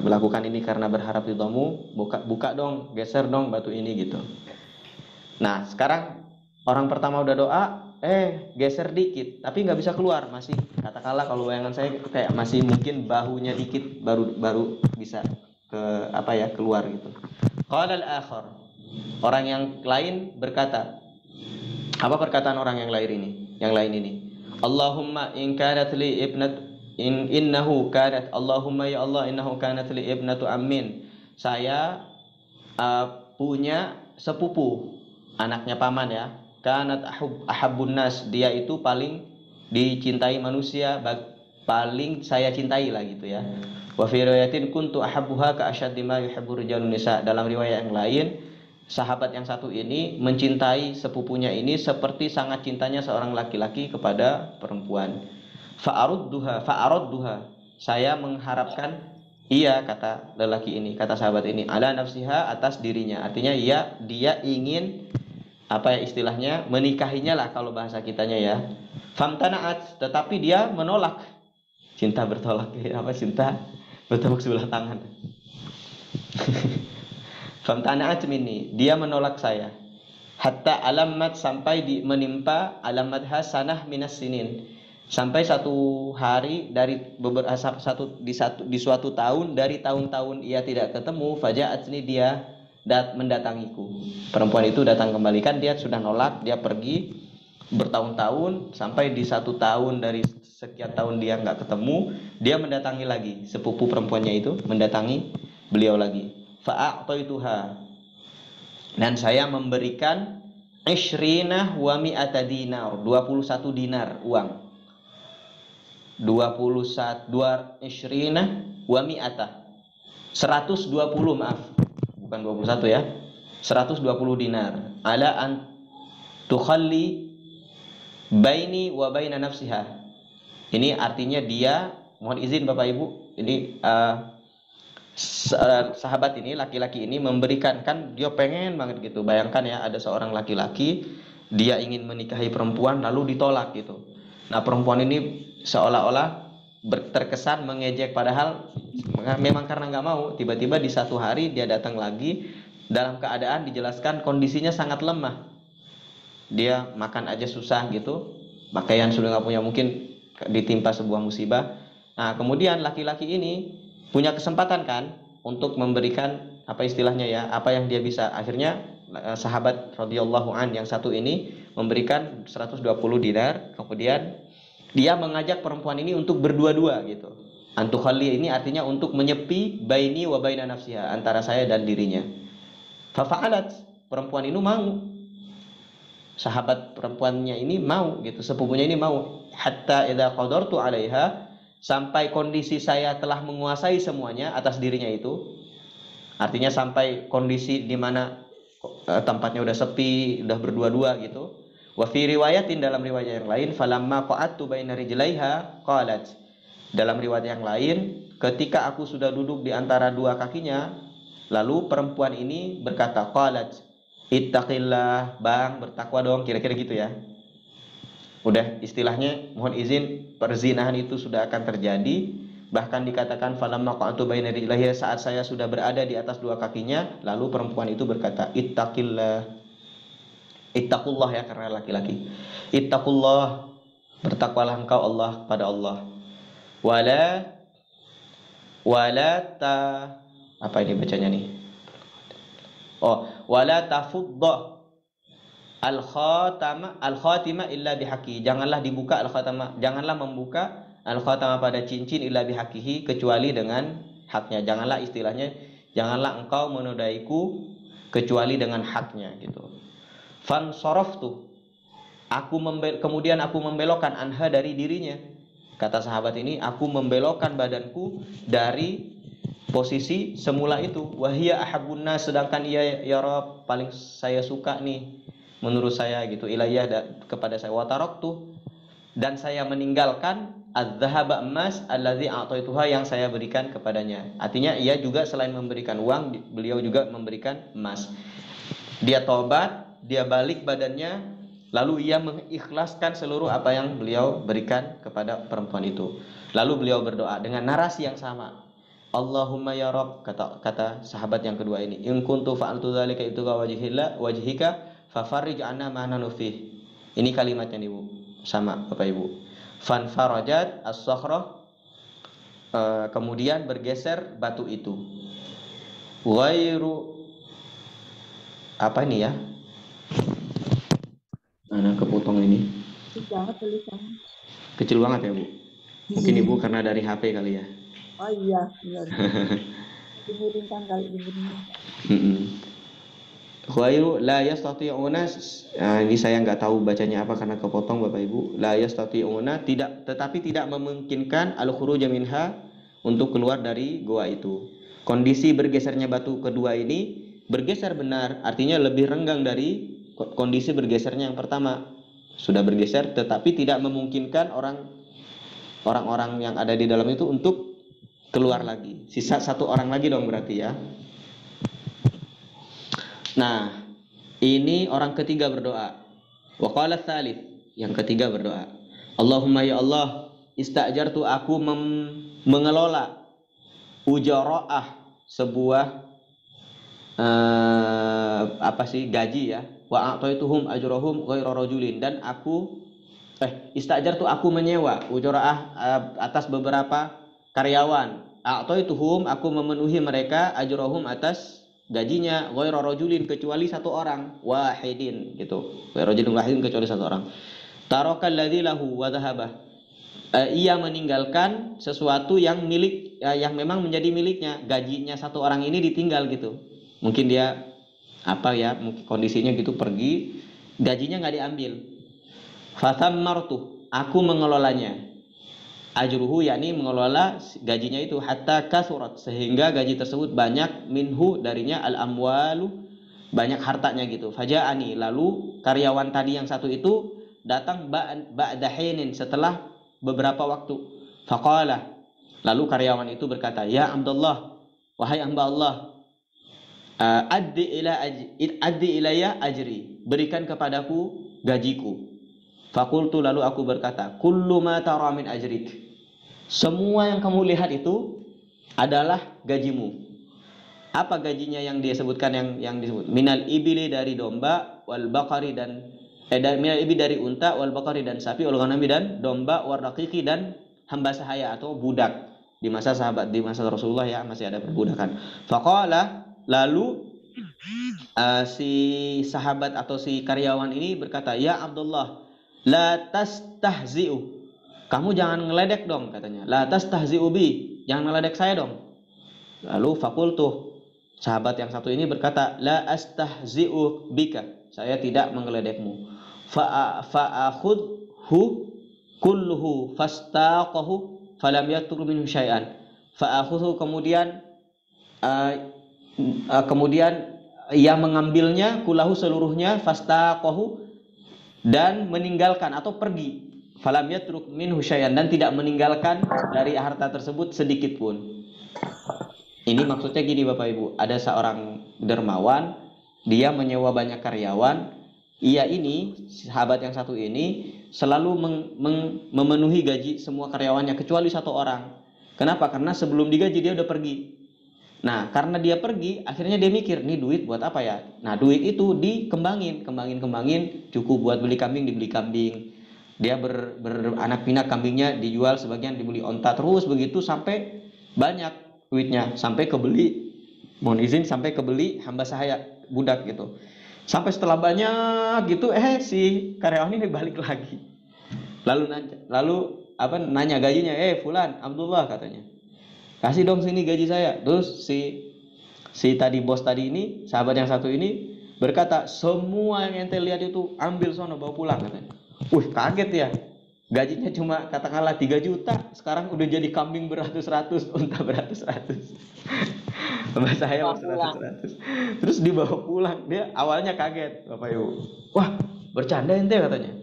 melakukan ini karena berharap ridhamu, buka dong, geser dong batu ini gitu. Nah, sekarang orang pertama udah doa, geser dikit, tapi nggak bisa keluar, masih, katakanlah kalau bayangan saya kayak masih mungkin bahunya dikit baru bisa keluar gitu. Qala al-akhar, orang yang lain berkata, Apa perkataan orang yang lain ini? Yang lain ini. Allahumma in kanat li ibnat innahu kanat Allahumma ya Allah innahu kanat li ibnatu ammin. Saya punya sepupu, anaknya paman ya. Kanat ahabbun nas, dia itu paling dicintai manusia, paling saya cintai lah gitu ya. Wa fi riwayatin kuntu ahabbuha ka asyaddi ma yuhibbu rijalun nisa. Dalam riwayat yang lain, sahabat yang satu ini mencintai sepupunya ini seperti sangat cintanya seorang laki-laki kepada perempuan. Fa'arudduha. Saya mengharapkan, iya kata lelaki ini, kata sahabat ini, ala nafsiha, atas dirinya. Artinya dia ingin apa ya istilahnya, menikahinya lah kalau bahasa kitanya ya. Famtana'at, tetapi dia menolak. Cinta bertolak ya, apa cinta bertepuk sebelah tangan. Famtana'at minni, dia menolak saya. Hatta alamat, sampai menimpa alamat hasanah minas sinin. Sampai satu hari dari di suatu tahun dari tahun-tahun ia tidak ketemu, faja'atni, dia mendatangiku. Perempuan itu datang kembali, kan dia sudah nolak, dia pergi bertahun-tahun, sampai di satu tahun dari sekian tahun dia nggak ketemu, dia mendatangi lagi, sepupu perempuannya itu mendatangi beliau lagi. Fa'a'taituha, dan saya memberikan ishrina wa mi'ata dinar, 21 dinar uang. 21 ishrina wa mi'ata, 120, maaf, bukan 21 ya, 120 dinar. Ala an tukhalli baini wa baina nafsiha. Ini artinya dia, mohon izin Bapak Ibu, ini sahabat ini, laki-laki ini memberikan, kan dia pengen banget gitu. Bayangkan ya, ada seorang laki-laki dia ingin menikahi perempuan lalu ditolak gitu. Nah, perempuan ini seolah-olah terkesan mengejek, padahal memang karena nggak mau. Tiba-tiba di satu hari dia datang lagi dalam keadaan dijelaskan kondisinya sangat lemah. Dia makan aja susah gitu, pakaian sudah nggak punya, mungkin ditimpa sebuah musibah. Nah, kemudian laki-laki ini punya kesempatan kan untuk memberikan apa istilahnya ya, apa yang dia bisa. Akhirnya sahabat radhiyallahu an yang satu ini memberikan 120 dinar. Kemudian dia mengajak perempuan ini untuk berdua-dua gitu. Antukhalli ini artinya untuk menyepi baini wa baina nafsiha, antara saya dan dirinya. Fafa'alat, perempuan ini mau. Sahabat perempuannya ini mau gitu, sepupunya ini mau. Hatta idza qadartu 'alaiha, sampai kondisi saya telah menguasai semuanya atas dirinya itu. Artinya sampai kondisi di mana tempatnya udah sepi, udah berdua-dua gitu. Wa fi riwayatin, dalam riwayat yang lain, falamma qa'adtu baina rijlaiha qalat. Dalam riwayat yang lain, ketika aku sudah duduk di antara dua kakinya, lalu perempuan ini berkata, qalat, ittaqillah, bang, bertakwa dong, kira-kira gitu ya. Udah istilahnya, mohon izin, perzinahan itu sudah akan terjadi. Bahkan dikatakan falamma qa'adtu baina rijlaiha, saat saya sudah berada di atas dua kakinya, lalu perempuan itu berkata, ittaqillah. Ittaqullah ya, karena laki-laki. Ittaqullah, bertakwalah engkau Allah, pada Allah. Wala ta, apa ini bacanya nih? Oh, wala tafudda al-khatima illa bihaqi. Janganlah dibuka al-khatama, janganlah membuka al-khatama pada cincin illa bihaqihi, kecuali dengan haknya. Janganlah istilahnya, janganlah engkau menodaiku kecuali dengan haknya gitu. Fan soroftu, kemudian aku membelokkan anha, dari dirinya. Kata sahabat ini, aku membelokkan badanku dari posisi semula itu. Wahia ahabun nas, sedangkan ia ya Rabb paling saya suka nih menurut saya gitu, ilayah kepada saya. Wa taraktu, dan saya meninggalkan az-zahaba, emas, allazi a'taituha, yang saya berikan kepadanya. Artinya ia juga selain memberikan uang, beliau juga memberikan emas. Dia tobat, dia balik badannya, lalu ia mengikhlaskan seluruh apa yang beliau berikan kepada perempuan itu. Lalu beliau berdoa dengan narasi yang sama. Allahumma ya Rabb, kata sahabat yang kedua ini, in kuntu fa'altu dzalika ituka wajhika fafarrij anna ma nahnu fih. Ini kalimatnya nih Bu, sama Bapak Ibu. Fan farajat as-sakhrah, kemudian bergeser batu itu. Ghairu, apa ini ya? banget tulisannya. Kecil banget ya Bu. Mungkin Ibu karena dari HP kali ya. Oh iya, benar. Dimiringkan kali dimiringkan. Ghairu la yastati'una, ini saya nggak tahu bacanya apa karena kepotong Bapak Ibu. La yastati'una, tetapi tidak memungkinkan al-khuruja minha, untuk keluar dari goa itu. Kondisi bergesernya batu kedua ini bergeser benar, artinya lebih renggang dari kondisi bergesernya yang pertama. Sudah bergeser tetapi tidak memungkinkan orang-orang yang ada di dalam itu untuk keluar lagi. Sisa satu orang lagi dong berarti ya. Nah, ini orang ketiga berdoa. Wa qala tsalits, yang ketiga berdoa. Allahumma ya Allah, ista'jartu, aku mengelola ujara'ah, sebuah gaji ya. Wa a'taituhum ajrahum ghairu rajulin, dan ista'jartu, aku menyewa ujara'ah atas beberapa karyawan. A'taituhum, aku memenuhi mereka, ajrahum, atas gajinya, ghairu rajulin, kecuali satu orang, wahidin gitu. Ghairu rajulin wahidin, kecuali satu orang. Tarakal ladzi lahu wa dhahaba, ia meninggalkan sesuatu yang milik, yang memang menjadi miliknya. Gajinya satu orang ini ditinggal gitu. Mungkin dia mungkin kondisinya gitu, pergi, gajinya nggak diambil. Fathammartu, aku mengelolanya. Ajruhu, yakni mengelola gajinya itu, hatta kasurat, sehingga gaji tersebut banyak, minhu, darinya, al-amwalu, banyak hartanya gitu. Faja'ani, lalu karyawan tadi yang satu itu datang ba'da hinin, setelah beberapa waktu. Faqala, lalu karyawan itu berkata, ya Abdullah, wahai hamba Allah, addi ilayya ajri, berikan kepadaku gajiku. Fakultu, lalu aku berkata, kullu ma tara min ajrik, semua yang kamu lihat itu adalah gajimu. Apa gajinya yang dia sebutkan, yang disebut? Minal ibili, dari domba, wal baqari, dan minal ibili, dari unta, wal baqari, dan sapi, wal ghanami, dan domba, wal raqiqi, dan hamba sahaya atau budak. Di masa Rasulullah ya, masih ada perbudakan. Faqala, lalu si sahabat atau si karyawan ini berkata, ya Abdullah, la tastahzi'u, kamu jangan ngeledek dong, katanya. La tastahzi'u bi, jangan ngeledek saya dong. Lalu fakultu, sahabat yang satu ini berkata, la astahzi'u bika, saya tidak mengeledekmu. Fa'akhudhu kulluhu fastaqahu falam yatur minhu syai'an. Fa'akhudhu, kemudian ia mengambilnya, kulahu, seluruhnya, fastaqahu, dan meninggalkan atau pergi, falam yatruk minhu syai'an, dan tidak meninggalkan dari harta tersebut sedikit pun. Ini maksudnya gini Bapak Ibu, ada seorang dermawan, dia menyewa banyak karyawan. Ia ini, sahabat yang satu ini, selalu memenuhi gaji semua karyawannya kecuali satu orang. Kenapa? Karena sebelum digaji dia udah pergi. Nah, karena dia pergi, akhirnya dia mikir, nih duit buat apa ya? Nah, duit itu dikembangin, cukup buat beli kambing, dibeli kambing. Dia beranak pinak, kambingnya dijual, sebagian dibeli onta, terus begitu sampai banyak duitnya, sampai kebeli, mohon izin, sampai kebeli hamba sahaya, budak gitu. Sampai setelah banyak gitu, si karyawan ini balik lagi. Lalu nanya gajinya, fulan, Abdullah, katanya, kasih dong sini gaji saya. Terus si tadi bos tadi ini, sahabat yang satu ini berkata, semua yang ente lihat itu ambil sono, bawa pulang, katanya. Kaget ya, gajinya cuma katakanlah 3 juta, sekarang udah jadi kambing beratus-ratus, unta beratus-ratus. Bahasa saya beratus-ratus. Terus dibawa pulang. Dia awalnya kaget, Bapak Ibu. Wah, bercanda ente, katanya.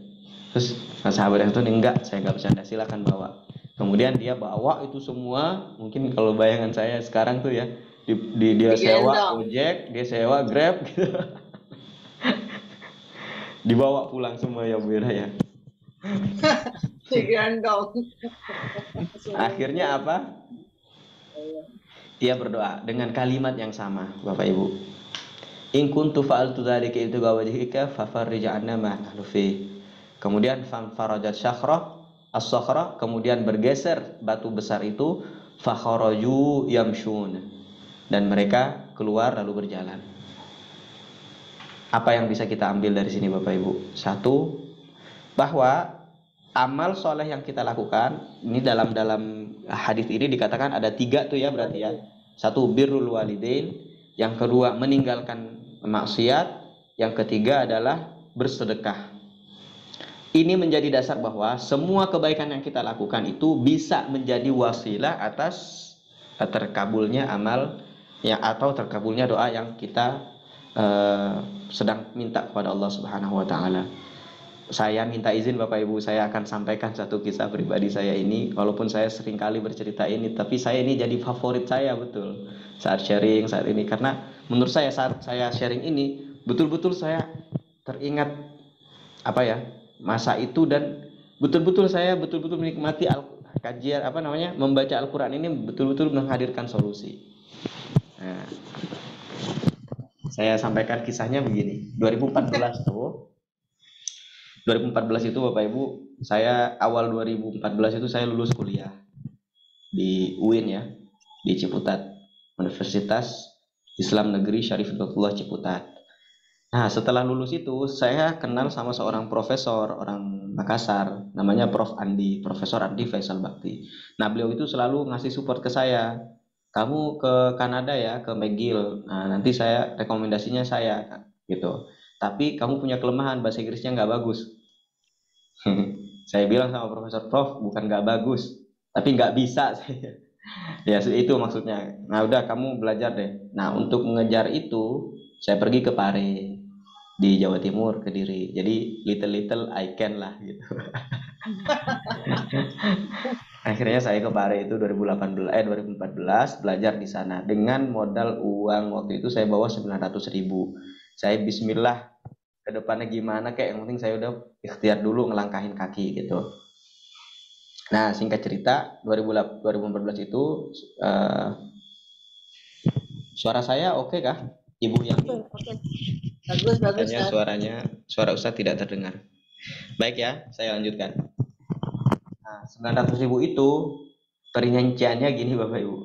Terus sahabat yang satu ini, enggak, saya enggak bercanda, silakan bawa. Kemudian dia bawa itu semua, mungkin kalau bayangan saya sekarang tuh ya, dia sewa ojek, dia sewa Grab gitu. Dibawa pulang semua ya Bu Ira ya. Digendong. Akhirnya apa? Dia berdoa dengan kalimat yang sama, Bapak Ibu. In kuntu fa'altu dzalika ibtigha wajhika fafarrij 'anna ma nahnu fi. Kemudian farajat as-sakhra, kemudian bergeser batu besar itu, fakharaju yamshun, dan mereka keluar lalu berjalan. Apa yang bisa kita ambil dari sini Bapak Ibu? Satu, bahwa amal soleh yang kita lakukan ini dalam hadis ini dikatakan ada 3 tuh ya berarti ya. 1 birrul walidain, yang kedua meninggalkan maksiat, yang ketiga adalah bersedekah. Ini menjadi dasar bahwa semua kebaikan yang kita lakukan itu bisa menjadi wasilah atas terkabulnya amal ya, atau terkabulnya doa yang kita sedang minta kepada Allah Subhanahu wa taala. Saya minta izin Bapak Ibu, saya akan sampaikan satu kisah pribadi saya ini. Walaupun saya sering kali bercerita ini, tapi saya ini jadi favorit saya betul saat sharing saat ini, karena menurut saya saat saya sharing ini betul-betul saya teringat apa ya, masa itu, dan betul-betul saya betul-betul menikmati kajian membaca Al-Qur'an ini betul-betul menghadirkan solusi. Nah, saya sampaikan kisahnya begini. 2014 itu Bapak Ibu, saya awal 2014 itu saya lulus kuliah di UIN ya, di Ciputat, Universitas Islam Negeri Syarif Hidayatullah Ciputat. Nah, setelah lulus itu saya kenal sama seorang profesor orang Makassar, namanya Profesor Andi Faisal Bakti. Nah, beliau itu selalu ngasih support ke saya. Kamu ke Kanada ya, ke McGill. Nah, nanti saya rekomendasinya saya gitu. Tapi kamu punya kelemahan, bahasa Inggrisnya nggak bagus. Saya bilang sama Profesor, Prof, bukan nggak bagus, tapi nggak bisa saya. Ya, itu maksudnya. Nah, udah kamu belajar deh. Nah, untuk mengejar itu, saya pergi ke Pare di Jawa Timur, Kediri. Jadi little I can lah gitu. Akhirnya saya ke Pare itu 2014 belajar di sana dengan modal uang waktu itu saya bawa 900.000. Saya bismillah, ke depannya gimana kayak yang penting saya udah ikhtiar dulu ngelangkahin kaki gitu. Nah, singkat cerita 2014 itu suara saya oke kah? Ibu yang Bagus katanya kan? suara Ustaz tidak terdengar. Baik ya, saya lanjutkan. Nah, 900.000 itu perinciannya gini Bapak Ibu.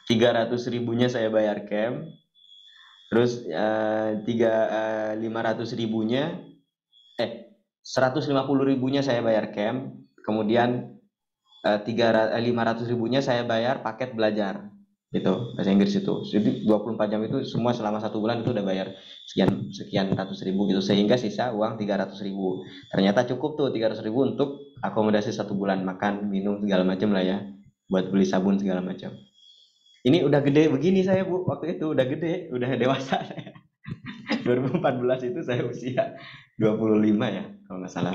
300.000-nya saya bayar camp. Terus 500.000-nya 150.000-nya saya bayar camp. Kemudian 500.000-nya saya bayar paket belajar. Gitu, bahasa Inggris itu. Jadi 24 jam itu semua selama 1 bulan itu udah bayar sekian ratus ribu gitu, sehingga sisa uang 300.000. Ternyata cukup tuh 300.000 untuk akomodasi 1 bulan, makan, minum segala macam lah ya, buat beli sabun segala macam. Ini udah gede begini saya Bu, waktu itu udah gede, udah dewasa saya. 2014 itu saya usia 25 ya kalau nggak salah.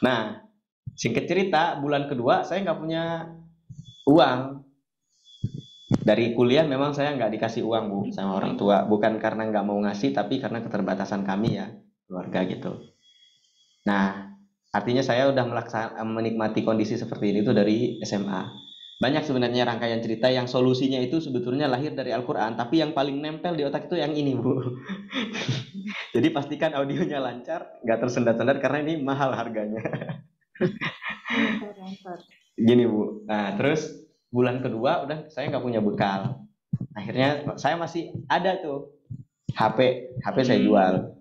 Nah, singkat cerita bulan kedua saya nggak punya uang. Dari kuliah memang saya nggak dikasih uang Bu sama orang tua, bukan karena nggak mau ngasih, tapi karena keterbatasan kami ya, keluarga gitu. Nah, artinya saya udah menikmati kondisi seperti ini tuh dari SMA. Banyak sebenarnya rangkaian cerita yang solusinya itu sebetulnya lahir dari Al-Quran, tapi yang paling nempel di otak itu yang ini Bu. Jadi pastikan audionya lancar, nggak tersendat-sendat karena ini mahal harganya. Gini Bu, nah terus bulan kedua udah saya nggak punya bekal. Akhirnya saya masih ada tuh HP saya jual,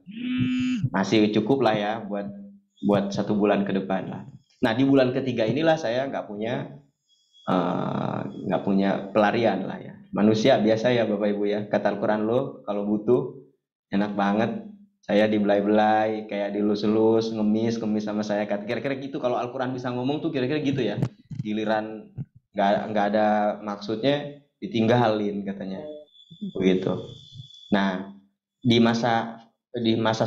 masih cukup lah ya buat 1 bulan ke depan lah. Nah di bulan ketiga inilah saya nggak punya pelarian lah ya. Manusia biasa ya Bapak Ibu ya, kata Al-Quran lo kalau butuh enak banget. Saya dibelai-belai, kayak dilus-lus, ngemis sama saya. Kira-kira gitu kalau Al-Quran bisa ngomong tuh kira-kira gitu ya. Giliran nggak ada maksudnya ditinggalin katanya begitu. Nah di masa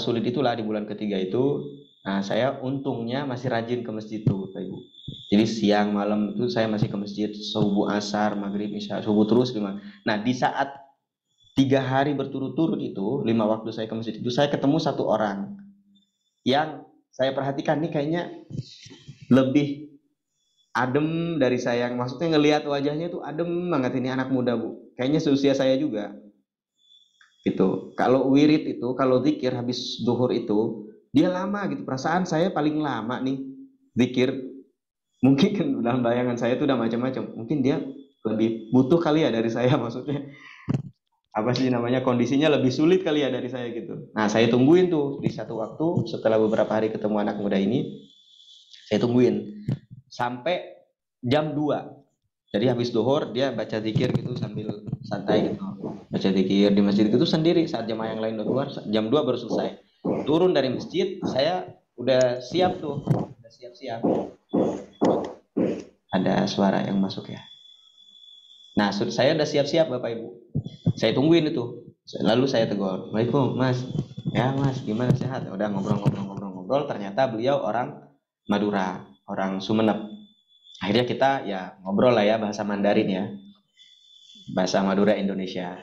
sulit itulah di bulan ketiga itu, nah saya untungnya masih rajin ke masjid tuh Bapak Ibu. Jadi siang malam itu saya masih ke masjid, subuh, asar, maghrib, isya, subuh terus gimana. Nah di saat 3 hari berturut-turut itu, 5 waktu saya ke masjid itu, saya ketemu 1 orang yang saya perhatikan nih kayaknya lebih adem dari saya. Maksudnya ngelihat wajahnya tuh adem banget, ini anak muda Bu, kayaknya seusia saya juga gitu. Kalau wirid itu, kalau zikir habis zuhur itu dia lama gitu, perasaan saya paling lama nih zikir. Mungkin kan dalam bayangan saya tuh udah macam-macam, mungkin dia lebih butuh kali ya dari saya, maksudnya apa sih namanya, kondisinya lebih sulit kali ya dari saya gitu. Nah saya tungguin tuh di satu waktu setelah beberapa hari ketemu anak muda ini, Saya tungguin sampai jam 2. Jadi habis duhur dia baca zikir gitu sambil santai gitu. Baca zikir di masjid itu sendiri, saat jamaah yang lain udah keluar, jam 2 baru selesai. Turun dari masjid, saya udah siap tuh. Udah siap-siap. Ada suara yang masuk ya. Nah, saya udah siap-siap Bapak Ibu. Saya tungguin itu. Lalu saya tegur, "Waalaikumsalam, Mas." "Ya, Mas, gimana sehat?" Udah ngobrol. Ternyata beliau orang Madura, orang Sumeneb. Akhirnya kita ya ngobrol lah ya bahasa Mandarin ya. Bahasa Madura Indonesia.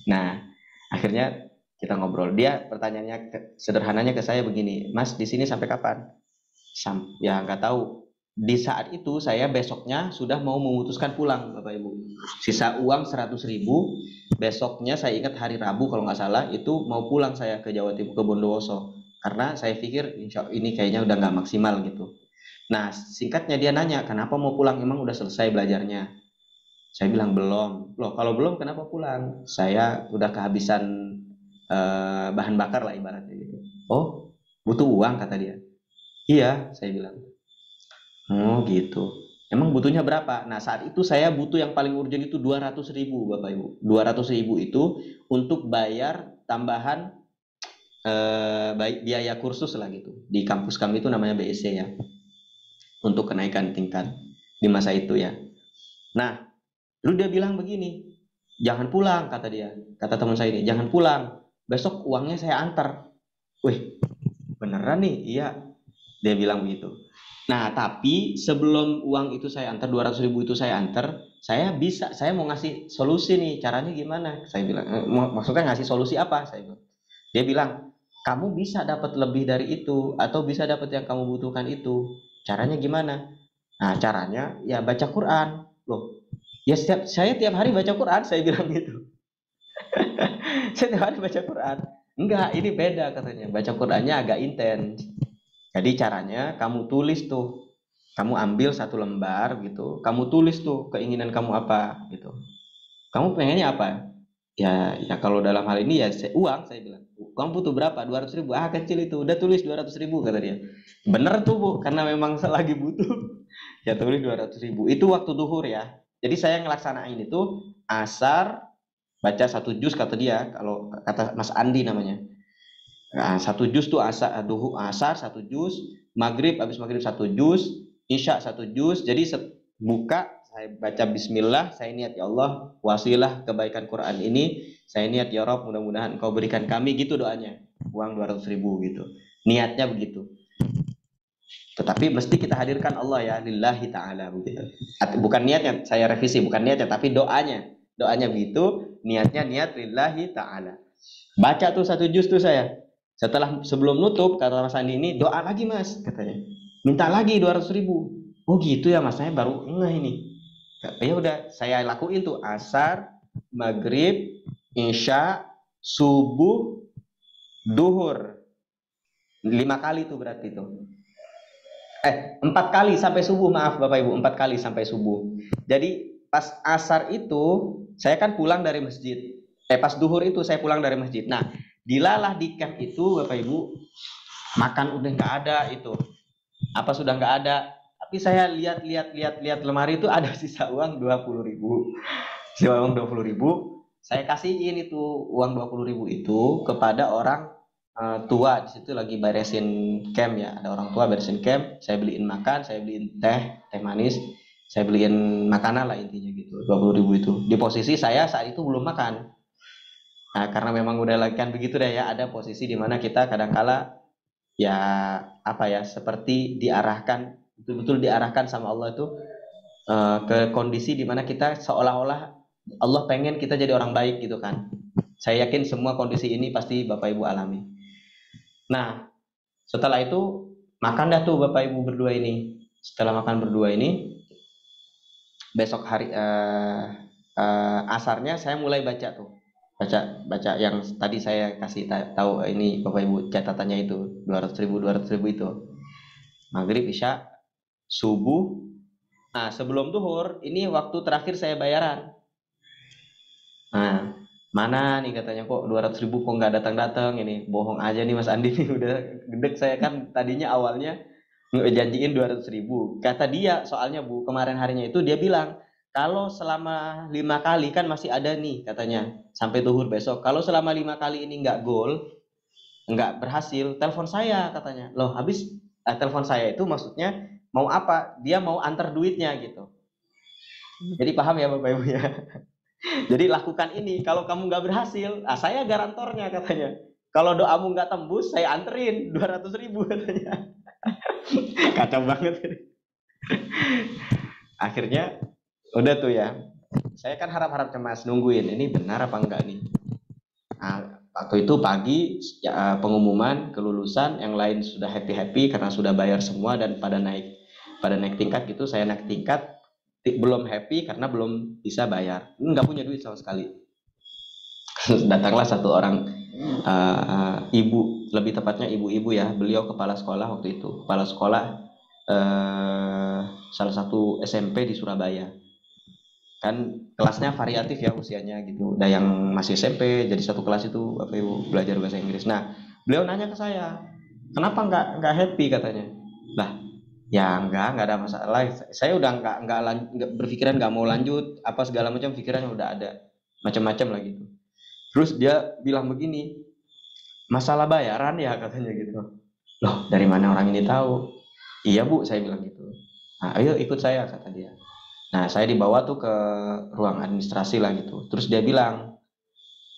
Nah, akhirnya kita ngobrol. Dia pertanyaannya sederhananya ke saya begini, "Mas, di sini sampai kapan?" Ya nggak tahu. Di saat itu saya besoknya sudah mau memutuskan pulang Bapak Ibu. Sisa uang 100.000. Besoknya saya ingat hari Rabu kalau nggak salah itu mau pulang saya ke Jawa Timur, ke Bondowoso. Karena saya pikir insya Allah ini kayaknya udah nggak maksimal gitu. Nah, singkatnya dia nanya, "Kenapa mau pulang? Emang udah selesai belajarnya?" Saya bilang belum. "Loh, kalau belum kenapa pulang?" "Saya udah kehabisan bahan bakar lah ibaratnya gitu." "Oh, butuh uang," kata dia. "Iya," saya bilang. "Oh gitu. Emang butuhnya berapa?" Nah, saat itu saya butuh yang paling urgent itu 200.000 Bapak Ibu. 200.000 itu untuk bayar tambahan biaya kursus lah gitu. Di kampus kami itu namanya BSC ya. Untuk kenaikan tingkat di masa itu ya. Nah, lalu dia bilang begini, "Jangan pulang," kata dia. Kata teman saya ini, "Jangan pulang. Besok uangnya saya antar." Wih, beneran nih? Iya. Dia bilang begitu. Nah, tapi sebelum uang itu saya antar, 200.000 itu saya antar, saya mau ngasih solusi nih, caranya gimana? Saya bilang, maksudnya ngasih solusi apa? Saya bilang. Dia bilang, "Kamu bisa dapat lebih dari itu, atau bisa dapat yang kamu butuhkan itu. Caranya gimana?" Nah, caranya ya baca Quran. Loh, ya saya tiap hari baca Quran, saya bilang gitu. Saya tiap hari baca Quran. Enggak, ini beda katanya. Baca Qurannya agak intens. Jadi caranya kamu tulis tuh, kamu ambil satu lembar gitu, kamu tulis tuh keinginan kamu apa gitu. Kamu pengennya apa? Ya kalau dalam hal ini ya uang, saya bilang. "Kamu butuh berapa?" 200.000. "Ah, kecil itu, udah tulis 200.000," kata dia. Bener tuh Bu, karena memang lagi butuh. Ya tulis 200.000. Itu waktu duhur ya. Jadi saya ngelaksanain itu asar, baca 1 juz kata dia, kalau kata Mas Andi namanya. Nah, 1 juz tuh asar 1 juz, habis maghrib 1 juz, isya 1 juz. Jadi buka saya baca Bismillah, saya niat ya Allah wasilah kebaikan Quran ini, saya niat ya Rob mudah-mudahan Engkau berikan kami, gitu doanya. Uang 200.000 gitu. Niatnya begitu. Tetapi mesti kita hadirkan Allah ya, lillahi ta'ala begitu. Bukan niatnya, saya revisi, bukan niatnya tapi doanya. Doanya begitu, niatnya niat lillahi ta'ala. Baca tuh 1 juz tuh saya. Sebelum nutup kata Mas Andi ini, "Doa lagi Mas," katanya. "Minta lagi 200.000. Oh gitu ya Mas, saya baru ngeh ini. Ya udah, saya lakuin tuh asar, maghrib, isya, subuh, duhur. 5 kali tuh berarti tuh. 4 kali sampai subuh, maaf Bapak Ibu, 4 kali sampai subuh. Jadi pas asar itu saya kan pulang dari masjid. Pas duhur itu saya pulang dari masjid. Nah, dilalah di camp itu Bapak Ibu, makan udah nggak ada itu. Apa sudah nggak ada? Tapi saya lihat lemari itu ada sisa uang 20.000. Sisa uang 20.000. Saya kasihin itu uang 20.000 itu kepada orang tua di situ lagi beresin camp ya. Ada orang tua beresin camp. Saya beliin makan, saya beliin teh manis, saya beliin makanan lah intinya gitu. 20.000 itu. Di posisi saya saat itu belum makan. Nah, karena memang udah lagi kan begitu deh ya. Ada posisi di mana kita kadangkala ya apa ya, seperti diarahkan, betul-betul diarahkan sama Allah itu ke kondisi di mana kita seolah-olah Allah pengen kita jadi orang baik gitu kan. Saya yakin semua kondisi ini pasti Bapak Ibu alami. Nah, setelah itu makan dah tuh Bapak Ibu berdua ini. Setelah makan berdua ini, besok hari asarnya saya mulai baca tuh. Baca yang tadi saya kasih tahu ini Bapak Ibu catatannya itu 200.000 itu. Maghrib, isya, subuh. Nah, sebelum duhur ini waktu terakhir saya bayaran. Nah, Mana nih katanya, kok 200.000 kok nggak datang-datang, ini bohong aja nih Mas Andi nih, udah gedek saya kan tadinya awalnya ngejanjiin 200.000. Kata dia soalnya Bu, kemarin harinya itu dia bilang, kalau selama 5 kali kan masih ada nih katanya, sampai zuhur besok. Kalau selama 5 kali ini nggak gol, nggak berhasil, telepon saya katanya. Loh habis telepon saya itu maksudnya mau apa? Dia mau antar duitnya gitu. Jadi paham ya Bapak Ibu ya. Jadi lakukan ini, kalau kamu nggak berhasil, saya garantornya katanya. Kalau doamu nggak tembus, saya anterin 200.000 katanya. Kacau banget. Akhirnya udah tuh ya. Saya kan harap-harap cemas nungguin ini benar apa enggak nih. Nah, waktu itu pagi ya, pengumuman kelulusan, yang lain sudah happy karena sudah bayar semua dan pada naik tingkat gitu. Saya naik tingkat belum happy karena belum bisa bayar, nggak punya duit sama sekali. Datanglah satu orang ibu, lebih tepatnya ibu-ibu ya, beliau kepala sekolah waktu itu, kepala sekolah salah satu SMP di Surabaya. Kan kelasnya variatif ya usianya gitu, ada yang masih SMP jadi satu kelas itu Bapak Ibu belajar bahasa Inggris. Nah beliau nanya ke saya, kenapa nggak happy katanya. Lah ya nggak ada masalah, saya udah nggak berpikiran nggak mau lanjut apa segala macam, pikirannya udah ada macam-macam lah gitu. Terus dia bilang begini, masalah bayaran ya katanya gitu. Loh dari mana orang ini tahu? Iya Bu, saya bilang gitu. Nah, ayo ikut saya kata dia. Nah saya dibawa tuh ke ruang administrasi lah gitu. Terus dia bilang,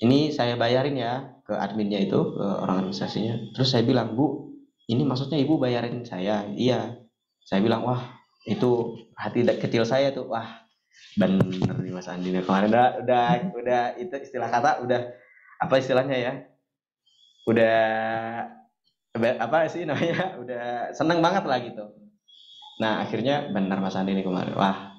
ini saya bayarin ya ke adminnya itu, ke orang administrasinya. Terus saya bilang, Bu, ini maksudnya Ibu bayarin saya? Iya. Saya bilang, wah itu hati kecil saya tuh, wah bener nih Mas Andi. Kemarin udah itu istilah kata udah apa istilahnya ya? Udah apa sih namanya? Udah seneng banget lah gitu. Nah akhirnya benar Mas Andi nih kemarin. Wah,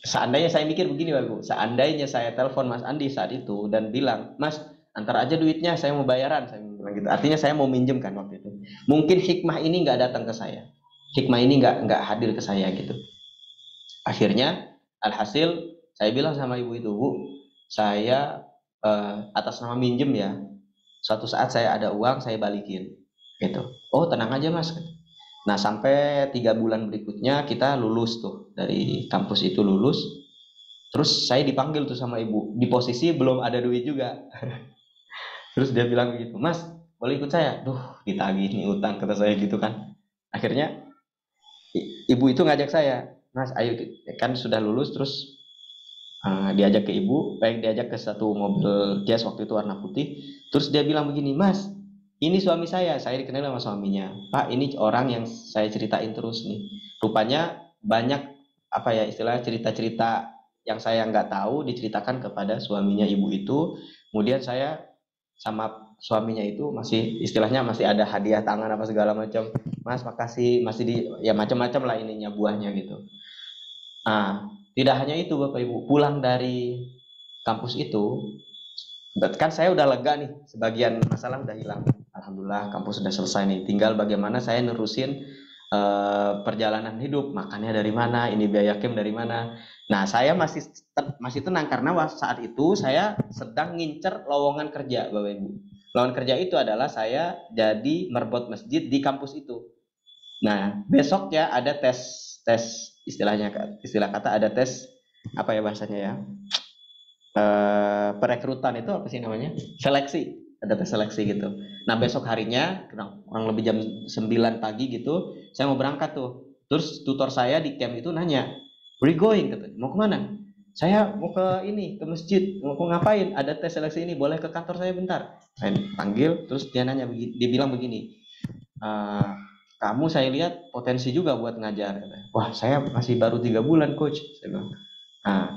seandainya saya mikir begini Bagus, seandainya saya telepon Mas Andi saat itu dan bilang, Mas antar aja duitnya, saya mau bayaran, saya bilang gitu. Artinya saya mau minjem kan waktu itu. Mungkin hikmah ini nggak datang ke saya, hikmah ini nggak hadir ke saya gitu. Akhirnya alhasil saya bilang sama ibu itu, Bu, saya atas nama minjem ya. Suatu saat saya ada uang, saya balikin. Gitu. Oh tenang aja Mas. Nah sampai 3 bulan berikutnya kita lulus tuh dari kampus itu lulus. Terus saya dipanggil tuh sama ibu, di posisi belum ada duit juga. Terus dia bilang gitu, Mas boleh ikut saya? Duh ditagih nih utang kata saya gitu kan. Akhirnya ibu itu ngajak saya, Mas ayo kan sudah lulus. Terus diajak ke ibu, diajak ke satu mobil Jazz waktu itu warna putih. Terus dia bilang begini, Mas ini suami saya dikenal sama suaminya. Pak ini orang yang saya ceritain terus nih. Rupanya banyak apa ya istilahnya cerita-cerita yang saya nggak tahu diceritakan kepada suaminya ibu itu. Kemudian saya sama suaminya itu masih istilahnya masih ada hadiah tangan apa segala macam. Mas makasih, masih di ya macam-macam lah ininya buahnya gitu. Tidak hanya itu Bapak Ibu, pulang dari kampus itu kan saya udah lega nih, sebagian masalah udah hilang. Alhamdulillah kampus sudah selesai nih, tinggal bagaimana saya nerusin perjalanan hidup, makannya dari mana, ini biaya camp dari mana. Nah saya masih tenang karena saat itu saya sedang ngincer lowongan kerja Bapak Ibu. Lowongan kerja itu adalah saya jadi merbot masjid di kampus itu. Nah besok ya ada tes istilah kata ada tes apa ya bahasanya ya, perekrutan itu apa sih namanya, seleksi, ada tes seleksi gitu. Nah besok harinya kurang lebih jam 9 pagi gitu saya mau berangkat tuh. Terus tutor saya di camp itu nanya, where you going, katanya, mau kemana? Saya mau ke ini, ke masjid. Mau ngapain? Ada tes seleksi ini, boleh ke kantor saya bentar. Saya panggil, terus dia nanya, dia bilang begini, kamu saya lihat potensi juga buat ngajar. Wah saya masih baru 3 bulan coach, saya bilang.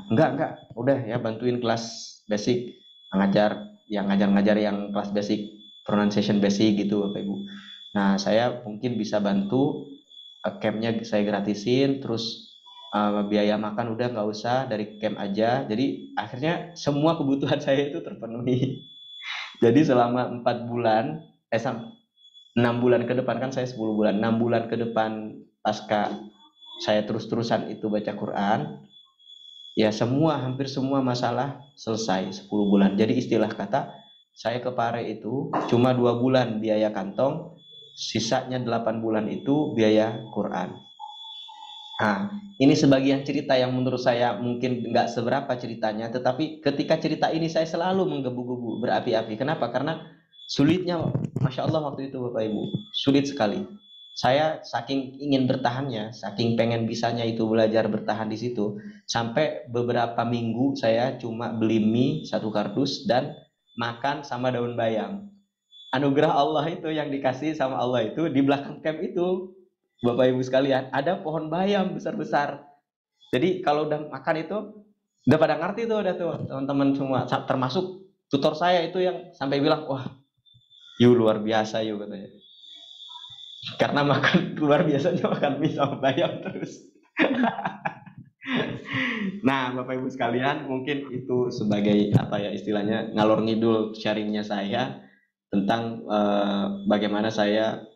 Enggak, udah ya bantuin kelas basic, ngajar yang ngajar yang kelas basic, pronunciation basic gitu Bapak Ibu. Nah saya mungkin bisa bantu campnya saya gratisin, terus biaya makan udah nggak usah, dari camp aja. Jadi akhirnya semua kebutuhan saya itu terpenuhi. Jadi selama 4 bulan 6 bulan ke depan, kan saya 10 bulan, 6 bulan ke depan pasca saya terus-terusan itu baca Quran, ya hampir semua masalah selesai 10 bulan. Jadi istilah kata, saya ke Pare itu cuma 2 bulan biaya kantong, sisanya 8 bulan itu biaya Quran. Nah, ini sebagian cerita yang menurut saya mungkin nggak seberapa ceritanya, tetapi ketika cerita ini saya selalu menggebu-gebu, berapi-api. Kenapa? Karena sulitnya, Masya Allah waktu itu Bapak Ibu, sulit sekali. Saya saking ingin bertahannya, saking pengen bisanya itu belajar bertahan di situ, sampai beberapa minggu saya cuma beli mie 1 kardus dan makan sama daun bayam. Anugerah Allah itu yang dikasih sama Allah itu di belakang camp itu, Bapak Ibu sekalian, ada pohon bayam besar-besar. Jadi kalau udah makan itu, udah pada ngerti tuh, udah tuh teman-teman semua, termasuk tutor saya itu yang sampai bilang, wah, you luar biasa you katanya. Karena makan luar biasanya makan mie sama bayam terus. Nah, Bapak Ibu sekalian, mungkin itu sebagai apa ya istilahnya ngalor ngidul sharingnya saya tentang bagaimana saya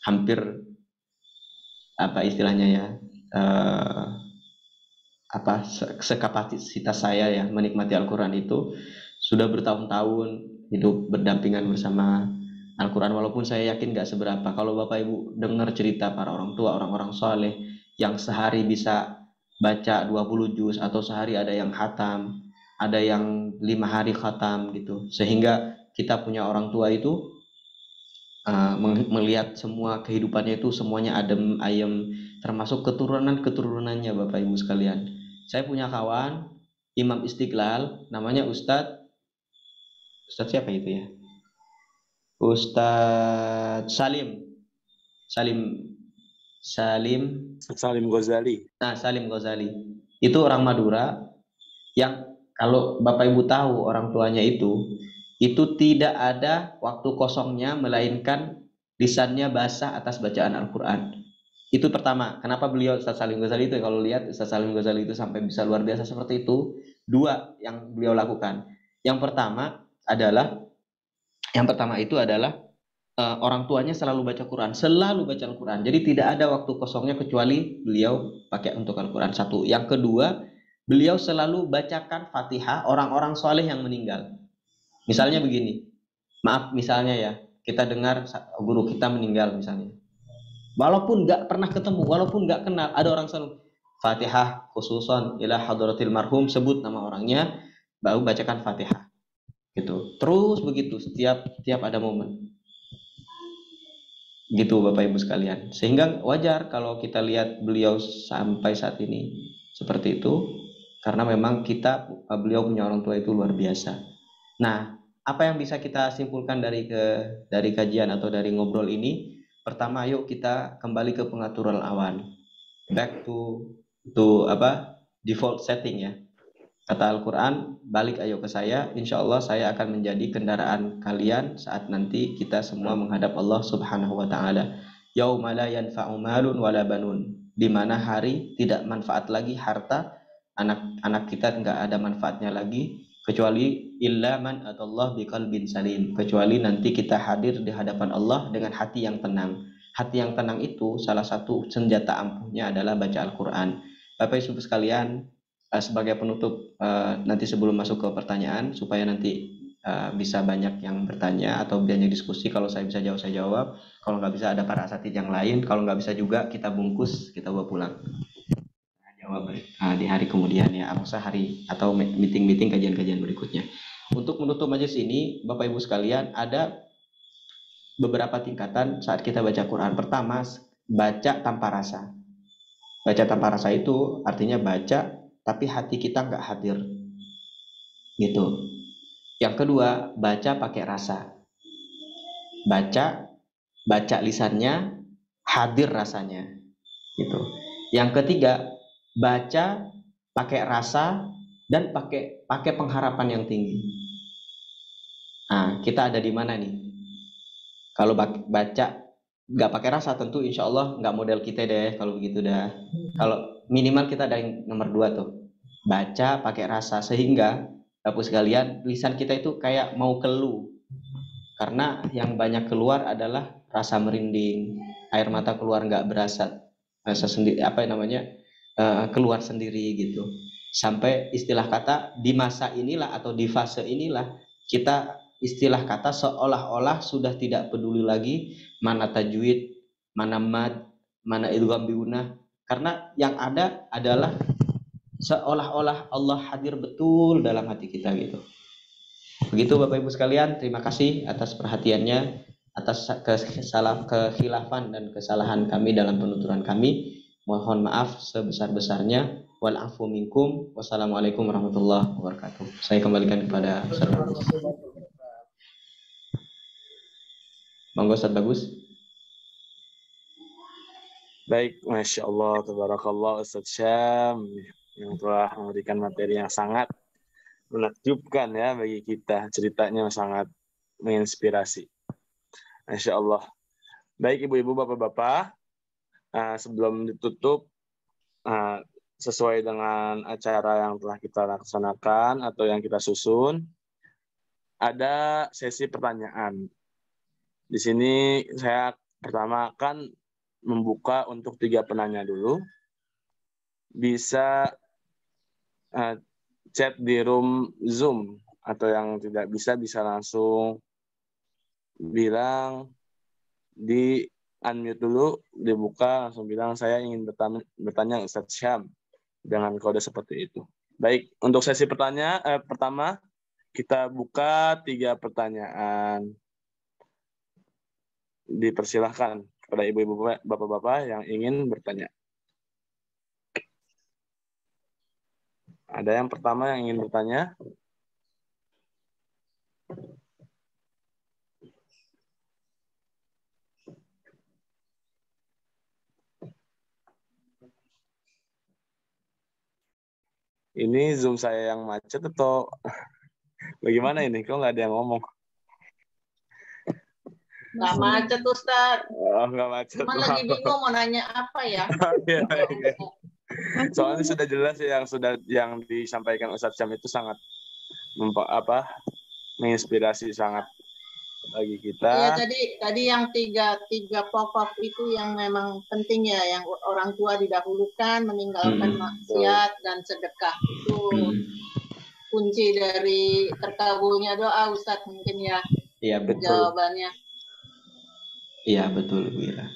hampir apa istilahnya ya sekapasitas saya ya menikmati Al-Quran itu sudah bertahun-tahun hidup berdampingan bersama Al-Quran, walaupun saya yakin gak seberapa. Kalau Bapak Ibu dengar cerita para orang tua, orang-orang soleh yang sehari bisa baca 20 juz atau sehari ada yang khatam, ada yang 5 hari khatam gitu, sehingga kita punya orang tua itu melihat semua kehidupannya itu semuanya adem ayem, termasuk keturunannya Bapak Ibu sekalian. Saya punya kawan Imam Istiqlal, namanya Ustadz siapa itu ya? Ustadz Salim Ghazali. Nah, Salim Ghazali itu orang Madura yang kalau Bapak Ibu tahu orang tuanya itu tidak ada waktu kosongnya melainkan lisannya basah atas bacaan Al-Quran. Itu pertama, kenapa beliau Ustadz Salim Ghazali itu, kalau lihat Ustadz Salim Ghazali itu sampai bisa luar biasa seperti itu, 2 yang beliau lakukan. Yang pertama itu adalah orang tuanya selalu baca Quran, selalu baca Al-Quran. Jadi tidak ada waktu kosongnya kecuali beliau pakai untuk Al-Quran. 1. Yang kedua, beliau selalu bacakan Fatihah orang-orang soleh yang meninggal. Misalnya begini, maaf misalnya ya, kita dengar guru kita meninggal misalnya. Walaupun nggak pernah ketemu, walaupun nggak kenal, ada orang selalu Fatihah khususon ila hadratil marhum, sebut nama orangnya, baru bacakan Fatihah. Gitu. Terus begitu setiap ada momen. Gitu Bapak Ibu sekalian. Sehingga wajar kalau kita lihat beliau sampai saat ini seperti itu, karena memang beliau punya orang tua itu luar biasa. Nah, apa yang bisa kita simpulkan dari kajian atau dari ngobrol ini? Pertama, yuk kita kembali ke pengaturan awan. Back to default setting ya. Kata Al-Quran, balik ayo ke saya, insya Allah saya akan menjadi kendaraan kalian saat nanti kita semua menghadap Allah Subhanahu wa Ta'ala. Yauma la yanfa'u malun wala banun, di mana hari tidak manfaat lagi harta, anak kita nggak ada manfaatnya lagi, kecuali illa man atallah biqalbin salim, kecuali nanti kita hadir di hadapan Allah dengan hati yang tenang. Hati yang tenang itu salah satu senjata ampuhnya adalah baca Al-Quran. Bapak Ibu sekalian, sebagai penutup nanti sebelum masuk ke pertanyaan, supaya nanti bisa banyak yang bertanya atau banyak diskusi. Kalau saya bisa jawab, saya jawab. Kalau nggak bisa ada para asatidz yang lain. Kalau nggak bisa juga kita bungkus, kita bawa pulang. Jawab di hari kemudian ya, hari atau meeting kajian-kajian berikutnya. Untuk menutup majelis ini, Bapak Ibu sekalian, ada beberapa tingkatan saat kita baca Quran. Pertama, baca tanpa rasa. Baca tanpa rasa itu artinya baca tapi hati kita nggak hadir, gitu. Yang kedua, baca pakai rasa. Baca lisannya, hadir rasanya, gitu. Yang ketiga, baca pakai rasa dan pakai pengharapan yang tinggi. Nah, kita ada di mana nih? Kalau baca nggak pakai rasa, tentu insya Allah nggak model kita deh kalau begitu dah. Kalau minimal kita ada yang nomor 2 tuh, baca pakai rasa, sehingga Bapak sekalian lisan kita itu kayak mau keluh, karena yang banyak keluar adalah rasa merinding, air mata keluar nggak berasa, rasa sendiri keluar sendiri gitu. sampai istilah kata di masa inilah atau di fase inilah kita istilah kata seolah-olah sudah tidak peduli lagi mana tajwid, mana mad, mana idgham bigunah, karena yang ada adalah seolah-olah Allah hadir betul dalam hati kita gitu. Begitu Bapak Ibu sekalian, terima kasih atas perhatiannya, atas kekhilafan dan kesalahan kami dalam penuturan kami. Mohon maaf sebesar-besarnya. Wal afu minkum. Wassalamualaikum warahmatullahi wabarakatuh. Saya kembalikan kepada Ustaz Bagus. Monggo Ustaz Bagus. Baik, Masya Allah, Tabarakallah Ustaz Syam yang telah memberikan materi yang sangat menakjubkan ya bagi kita. Ceritanya sangat menginspirasi. Masya Allah. Baik Ibu-Ibu, Bapak-Bapak, sebelum ditutup, sesuai dengan acara yang telah kita laksanakan atau yang kita susun, ada sesi pertanyaan. Di sini saya pertama akan membuka untuk 3 penanya dulu. Bisa chat di room Zoom, atau yang tidak bisa langsung bilang di unmute dulu, dibuka, langsung bilang saya ingin bertanya Ustaz Syam dengan kode seperti itu. Baik, untuk sesi pertama kita buka 3 pertanyaan. Dipersilahkan kepada ibu-ibu, bapak-bapak yang ingin bertanya. Ada yang pertama yang ingin bertanya? Ini Zoom saya yang macet atau bagaimana ini? Kok nggak ada yang ngomong? Nggak macet, Ustaz. Oh, nggak macet. Cuma lagi bingung mau nanya apa ya. Soalnya sudah jelas yang disampaikan Ustaz Syam itu sangat menginspirasi sangat bagi kita. Iya, tadi yang tiga pokok itu yang memang penting ya, yang orang tua didahulukan, meninggalkan maksiat dan sedekah. Itu kunci dari terkabulnya doa, Ustadz, mungkin ya. Iya, betul. Jawabannya. Iya, betul Bu Ira.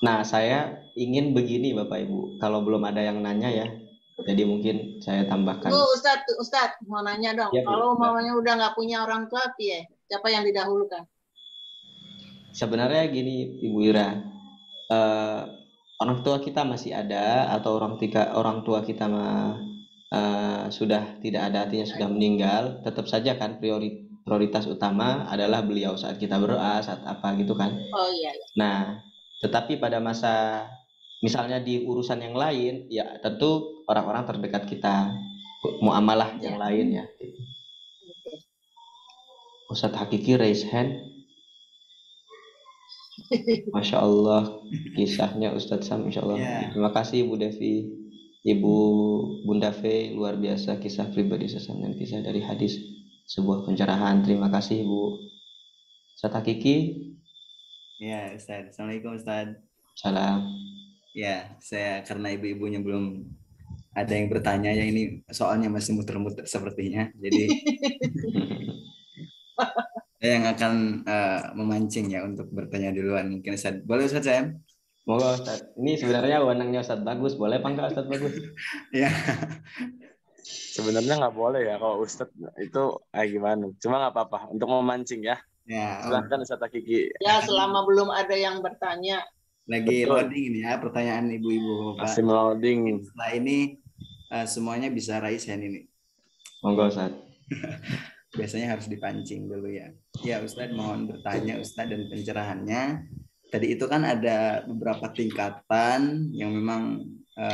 Nah, saya ingin begini Bapak Ibu, kalau belum ada yang nanya ya, jadi mungkin saya tambahkan. Ustadz, mau nanya dong. Ya, kalau mamanya udah nggak punya orang tua, ya siapa yang didahulukan? Sebenarnya gini Ibu Ira, orang tua kita masih ada atau orang tua kita sudah tidak ada, artinya sudah meninggal, tetap saja kan prioritas utama adalah beliau saat kita berdoa, saat apa gitu kan. Oh iya. Nah, tetapi pada masa misalnya di urusan yang lain, ya tentu orang-orang terdekat kita, muamalah yang lain ya. Ustadz Hakiki raise hand. Masya Allah, kisahnya Ustadz Sam, Insya Allah. Terima kasih Ibu Devi, Ibu Bunda V, luar biasa kisah pribadi Ustadz Sam dan kisah dari hadis, sebuah pencerahan. Terima kasih Ibu. Ustadz Hakiki. Ya Ustadz, Assalamualaikum Ustadz. Salam. Ya, saya karena ibu-ibunya belum ada yang bertanya ya, ini soalnya masih muter-muter sepertinya, jadi saya yang akan memancing ya untuk bertanya duluan. Mungkin Ustadz, boleh Ustadz saya? Moga Ustadz. Ini sebenarnya wewenangnya Ustadz Bagus, boleh apa enggak Ustadz Bagus? Ya. Sebenarnya nggak boleh ya kalau Ustadz itu gimana? Cuma nggak apa-apa untuk memancing ya. Ya. Silahkan Ustadz Hakiki. Ya, selama belum ada yang bertanya. Lagi loading ini ya pertanyaan ibu-ibu Bapak. Masih loading. Setelah ini semuanya bisa raise hand ini. Monggo Ustadz. Biasanya harus dipancing dulu ya. Ya Ustadz, mohon bertanya Ustadz dan pencerahannya. Tadi itu kan ada beberapa tingkatan yang memang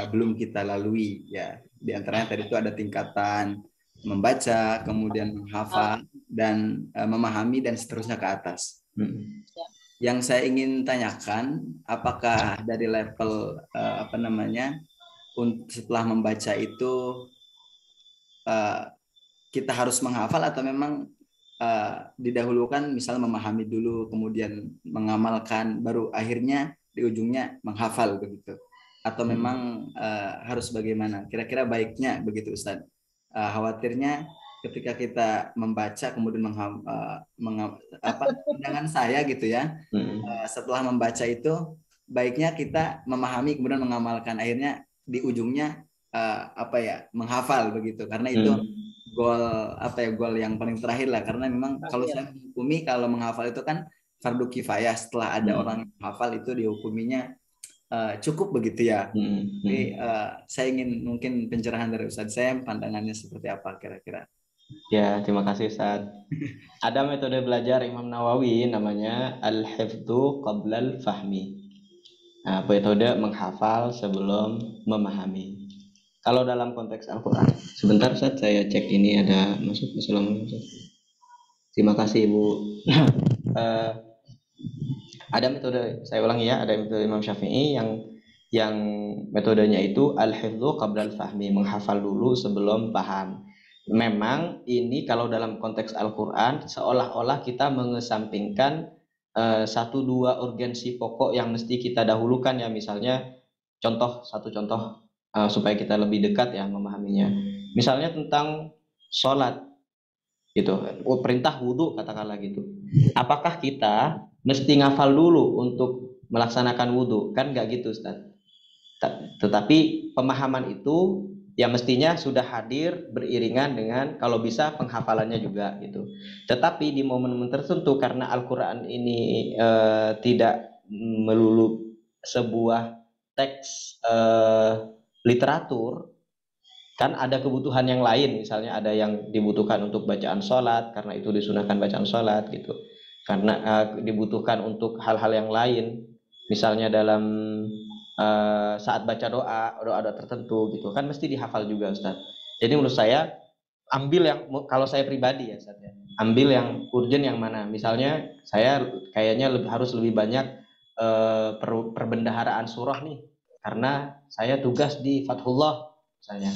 belum kita lalui ya. Di antaranya tadi itu ada tingkatan membaca, kemudian menghafal dan memahami dan seterusnya ke atas. Yang saya ingin tanyakan, apakah dari level setelah membaca itu kita harus menghafal atau memang didahulukan misal memahami dulu kemudian mengamalkan baru akhirnya di ujungnya menghafal begitu, atau memang harus bagaimana? Kira-kira baiknya begitu Ustadz. Khawatirnya ketika kita membaca kemudian pandangan saya gitu ya, setelah membaca itu baiknya kita memahami kemudian mengamalkan, akhirnya di ujungnya menghafal begitu, karena itu goal yang paling terakhir lah, karena memang kalau saya menghukumi kalau menghafal itu kan fardu kifayah, setelah ada orang yang menghafal itu dihukuminya cukup begitu ya. Jadi saya ingin mungkin pencerahan dari Ustadz Sam, pandangannya seperti apa kira-kira. Ya, terima kasih Ustadz. Ada metode belajar Imam Nawawi namanya al-hifdzu qabla al-fahmi. Nah, metode menghafal sebelum memahami. Kalau dalam konteks Al-Quran, sebentar Ustadz, saya cek ini ada masuk. Assalamualaikum. Terima kasih Ibu. Ada metode, saya ulangi ya, ada metode Imam Syafi'i yang metodenya itu al-hifdzu qabla al-fahmi, menghafal dulu sebelum paham. Memang ini kalau dalam konteks Al-Quran seolah-olah kita mengesampingkan satu dua urgensi pokok yang mesti kita dahulukan ya, misalnya satu contoh supaya kita lebih dekat ya memahaminya. Misalnya tentang sholat gitu, perintah wudhu katakanlah gitu. Apakah kita mesti ngafal dulu untuk melaksanakan wudhu? Kan nggak gitu Ustaz. Tetapi pemahaman itu ya mestinya sudah hadir beriringan dengan kalau bisa penghafalannya juga gitu. Tetapi di momen-momen tertentu karena Al-Quran ini tidak melulu sebuah teks literatur, kan ada kebutuhan yang lain, misalnya ada yang dibutuhkan untuk bacaan sholat karena itu disunahkan bacaan sholat gitu, karena dibutuhkan untuk hal-hal yang lain, misalnya dalam saat baca doa tertentu gitu, kan mesti dihafal juga Ustaz. Jadi menurut saya ambil yang, kalau saya pribadi ya Ustaz ya, ambil yang urgent yang mana. Misalnya saya kayaknya harus lebih banyak perbendaharaan surah nih, karena saya tugas di Fathullah misalnya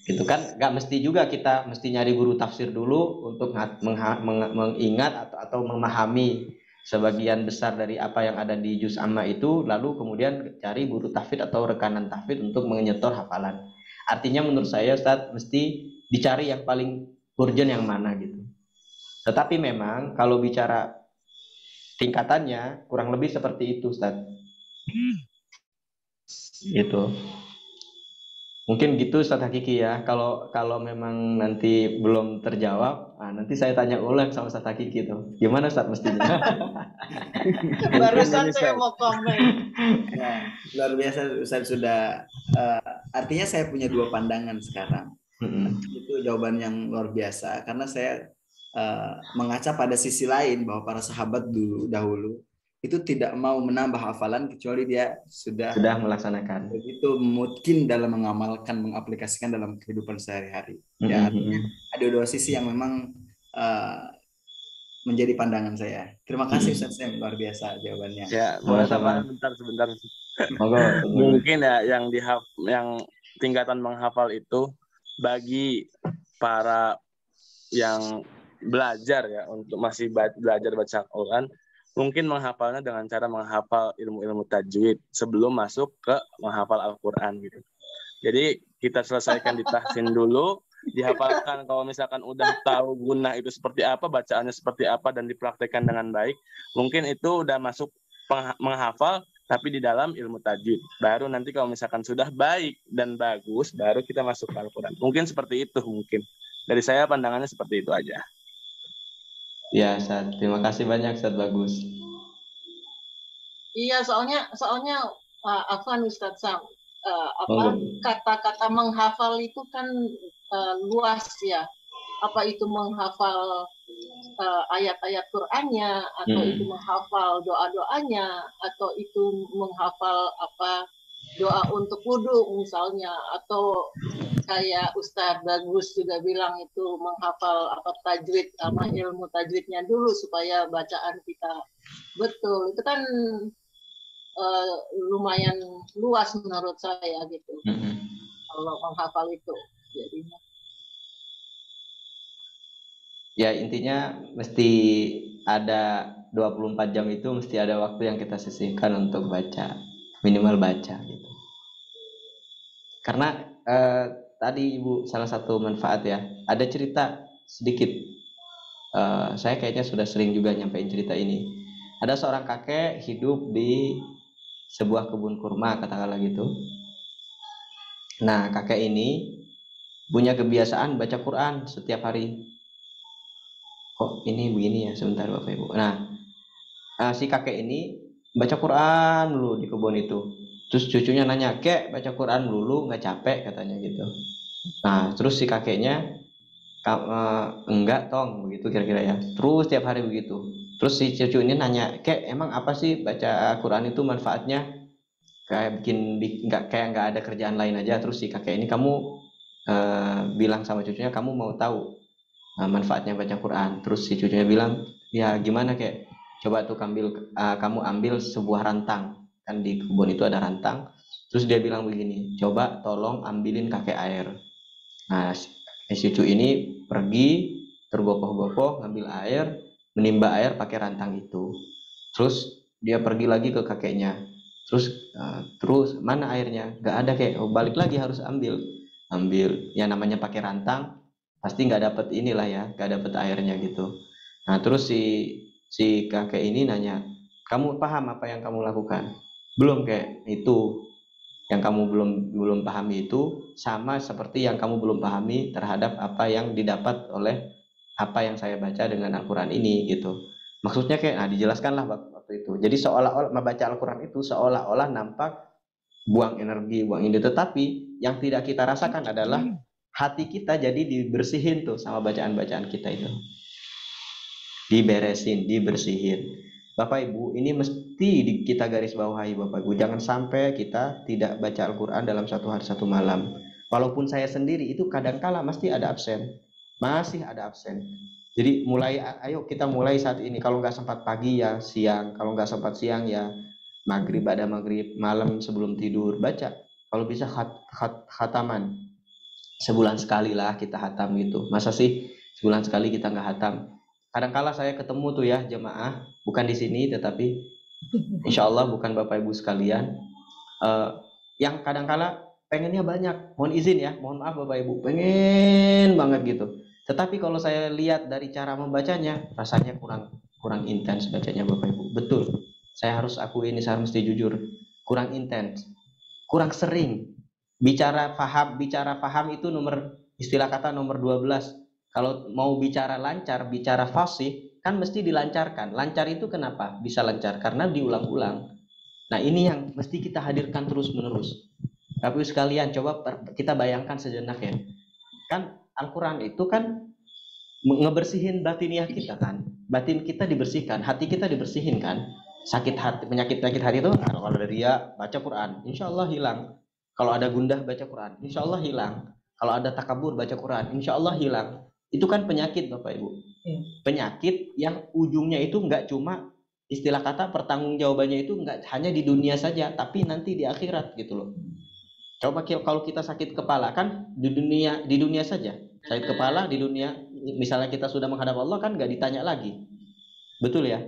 gitu kan. Nggak mesti juga kita mesti nyari guru tafsir dulu untuk mengingat atau memahami sebagian besar dari apa yang ada di juz amma itu, lalu kemudian cari guru tahfidz atau rekanan tahfidz untuk menyetor hafalan. Artinya menurut saya Ustaz mesti dicari yang paling urgent yang mana gitu. Tetapi memang kalau bicara tingkatannya kurang lebih seperti itu Ustaz. Gitu. Mungkin gitu Ustaz Hakiki ya. Kalau memang nanti belum terjawab, nanti saya tanya ulang sama Ustaz Hakiki itu. Gimana Ustaz mestinya? Barusan saya mau komen. Ya, luar biasa Ustaz sudah. Artinya saya punya dua pandangan sekarang. Itu jawaban yang luar biasa karena saya mengaca pada sisi lain bahwa para sahabat dahulu itu tidak mau menambah hafalan kecuali dia sudah melaksanakan. Begitu mungkin dalam mengamalkan, mengaplikasikan dalam kehidupan sehari-hari. Ya, artinya ada dua sisi yang memang menjadi pandangan saya. Terima kasih Ustaz Sam, luar biasa jawabannya. Ya, sama-sama. Sebentar. Mungkin ya yang tingkatan menghafal itu bagi para yang belajar ya, untuk masih belajar baca Al-Quran, mungkin menghafalnya dengan cara menghafal ilmu-ilmu tajwid sebelum masuk ke menghafal Al-Quran gitu. Jadi kita selesaikan di tahsin dulu, dihafalkan. Kalau misalkan udah tahu guna itu seperti apa, bacaannya seperti apa, dan dipraktekkan dengan baik, mungkin itu udah masuk menghafal tapi di dalam ilmu tajwid. Baru nanti kalau misalkan sudah baik dan bagus, baru kita masuk ke Al-Quran. Mungkin seperti itu mungkin. Dari saya pandangannya seperti itu aja. Ya, Ustaz. Terima kasih banyak, Ustaz. Bagus. Iya, soalnya Afwan Ustaz Sam, kata-kata menghafal itu kan luas ya. Apa itu menghafal ayat-ayat Qur'annya, atau itu menghafal doa-doanya, atau itu menghafal doa untuk wudhu misalnya, atau kayak Ustadz Bagus juga bilang itu menghafal tajwid sama ilmu tajwidnya dulu supaya bacaan kita betul. Itu kan lumayan luas menurut saya gitu. Kalau menghafal itu jadinya. Ya, intinya mesti ada 24 jam itu mesti ada waktu yang kita sisihkan untuk baca, minimal baca gitu. Karena tadi Ibu salah satu manfaat ya, ada cerita sedikit. Saya kayaknya sudah sering juga nyampein cerita ini. Ada seorang kakek hidup di sebuah kebun kurma, katakanlah gitu. Nah, kakek ini punya kebiasaan baca Quran setiap hari. Kok ini begini ya, sebentar Bapak Ibu. Nah, si kakek ini baca Quran dulu di kebun itu. Terus cucunya nanya, "Kek, baca Quran dulu nggak capek?" katanya gitu. Nah, terus si kakeknya, enggak tong, begitu kira-kira ya. Terus tiap hari begitu. Terus si cucu ini nanya, "Kek, emang apa sih baca Quran itu manfaatnya?" Kayak nggak ada kerjaan lain aja. Terus si kakek ini bilang sama cucunya, "Kamu mau tahu manfaatnya baca Quran?" Terus si cucunya bilang, "Ya gimana kek? Coba tuh kamu ambil sebuah rantang, kan di kebun itu ada rantang." Terus dia bilang begini, "Coba tolong ambilin kakek air." Nah, si cucu ini pergi tergopoh-gopoh ngambil air, menimba air pakai rantang itu. Terus dia pergi lagi ke kakeknya. Terus mana airnya? Gak ada kek. Oh, balik lagi harus ambil. Ya namanya pakai rantang, pasti nggak dapet inilah ya, nggak dapet airnya gitu. Nah terus si kakek ini nanya, "Kamu paham apa yang kamu lakukan?" "Belum kek, itu yang kamu belum pahami itu sama seperti yang kamu belum pahami terhadap apa yang didapat oleh apa yang saya baca dengan Al-Quran ini," gitu. Maksudnya kayak, nah dijelaskanlah waktu itu. Jadi seolah-olah membaca Al-Quran itu seolah-olah nampak buang energi, buang ide, tetapi yang tidak kita rasakan adalah hati kita jadi dibersihin tuh sama bacaan-bacaan kita itu. Dibersihin. Bapak Ibu, ini mesti kita garis bawahi Bapak Ibu. Jangan sampai kita tidak baca Al-Quran dalam satu hari satu malam. Walaupun saya sendiri itu kadangkala masih ada absen. Jadi ayo kita mulai saat ini. Kalau nggak sempat pagi ya siang. Kalau nggak sempat siang ya maghrib, ada maghrib, malam sebelum tidur baca. Kalau bisa khataman. Sebulan sekali lah kita hatam gitu. Masa sih sebulan sekali kita nggak hatam? Kadangkala saya ketemu tuh ya jemaah, bukan di sini tetapi insya Allah bukan Bapak Ibu sekalian, yang kadangkala pengennya banyak, mohon izin ya, mohon maaf Bapak Ibu, pengen banget gitu. Tetapi kalau saya lihat dari cara membacanya, rasanya kurang intens bacanya Bapak Ibu. Betul, saya harus akui ini, saya mesti jujur, kurang intens, kurang sering. Bicara paham itu istilah kata nomor 12. Kalau mau bicara lancar, bicara fasih, kan mesti dilancarkan. Lancar itu kenapa bisa lancar? Karena diulang-ulang. Nah ini yang mesti kita hadirkan terus-menerus. Tapi sekalian coba kita bayangkan sejenak ya. Kan Al-Quran itu kan ngebersihin batiniah kita kan. Batin kita dibersihkan, hati kita dibersihin kan. Sakit hati, penyakit hati itu kalau ada ria baca Quran, insya Allah hilang. Kalau ada gundah baca Quran, insya Allah hilang. Kalau ada takabur baca Quran, insya Allah hilang. Itu kan penyakit Bapak Ibu. Penyakit yang ujungnya itu nggak cuma istilah kata pertanggungjawabannya itu nggak hanya di dunia saja, tapi nanti di akhirat gitu loh. Coba kalau kita sakit kepala kan di dunia saja. Sakit kepala di dunia, misalnya kita sudah menghadap Allah kan nggak ditanya lagi. Betul ya?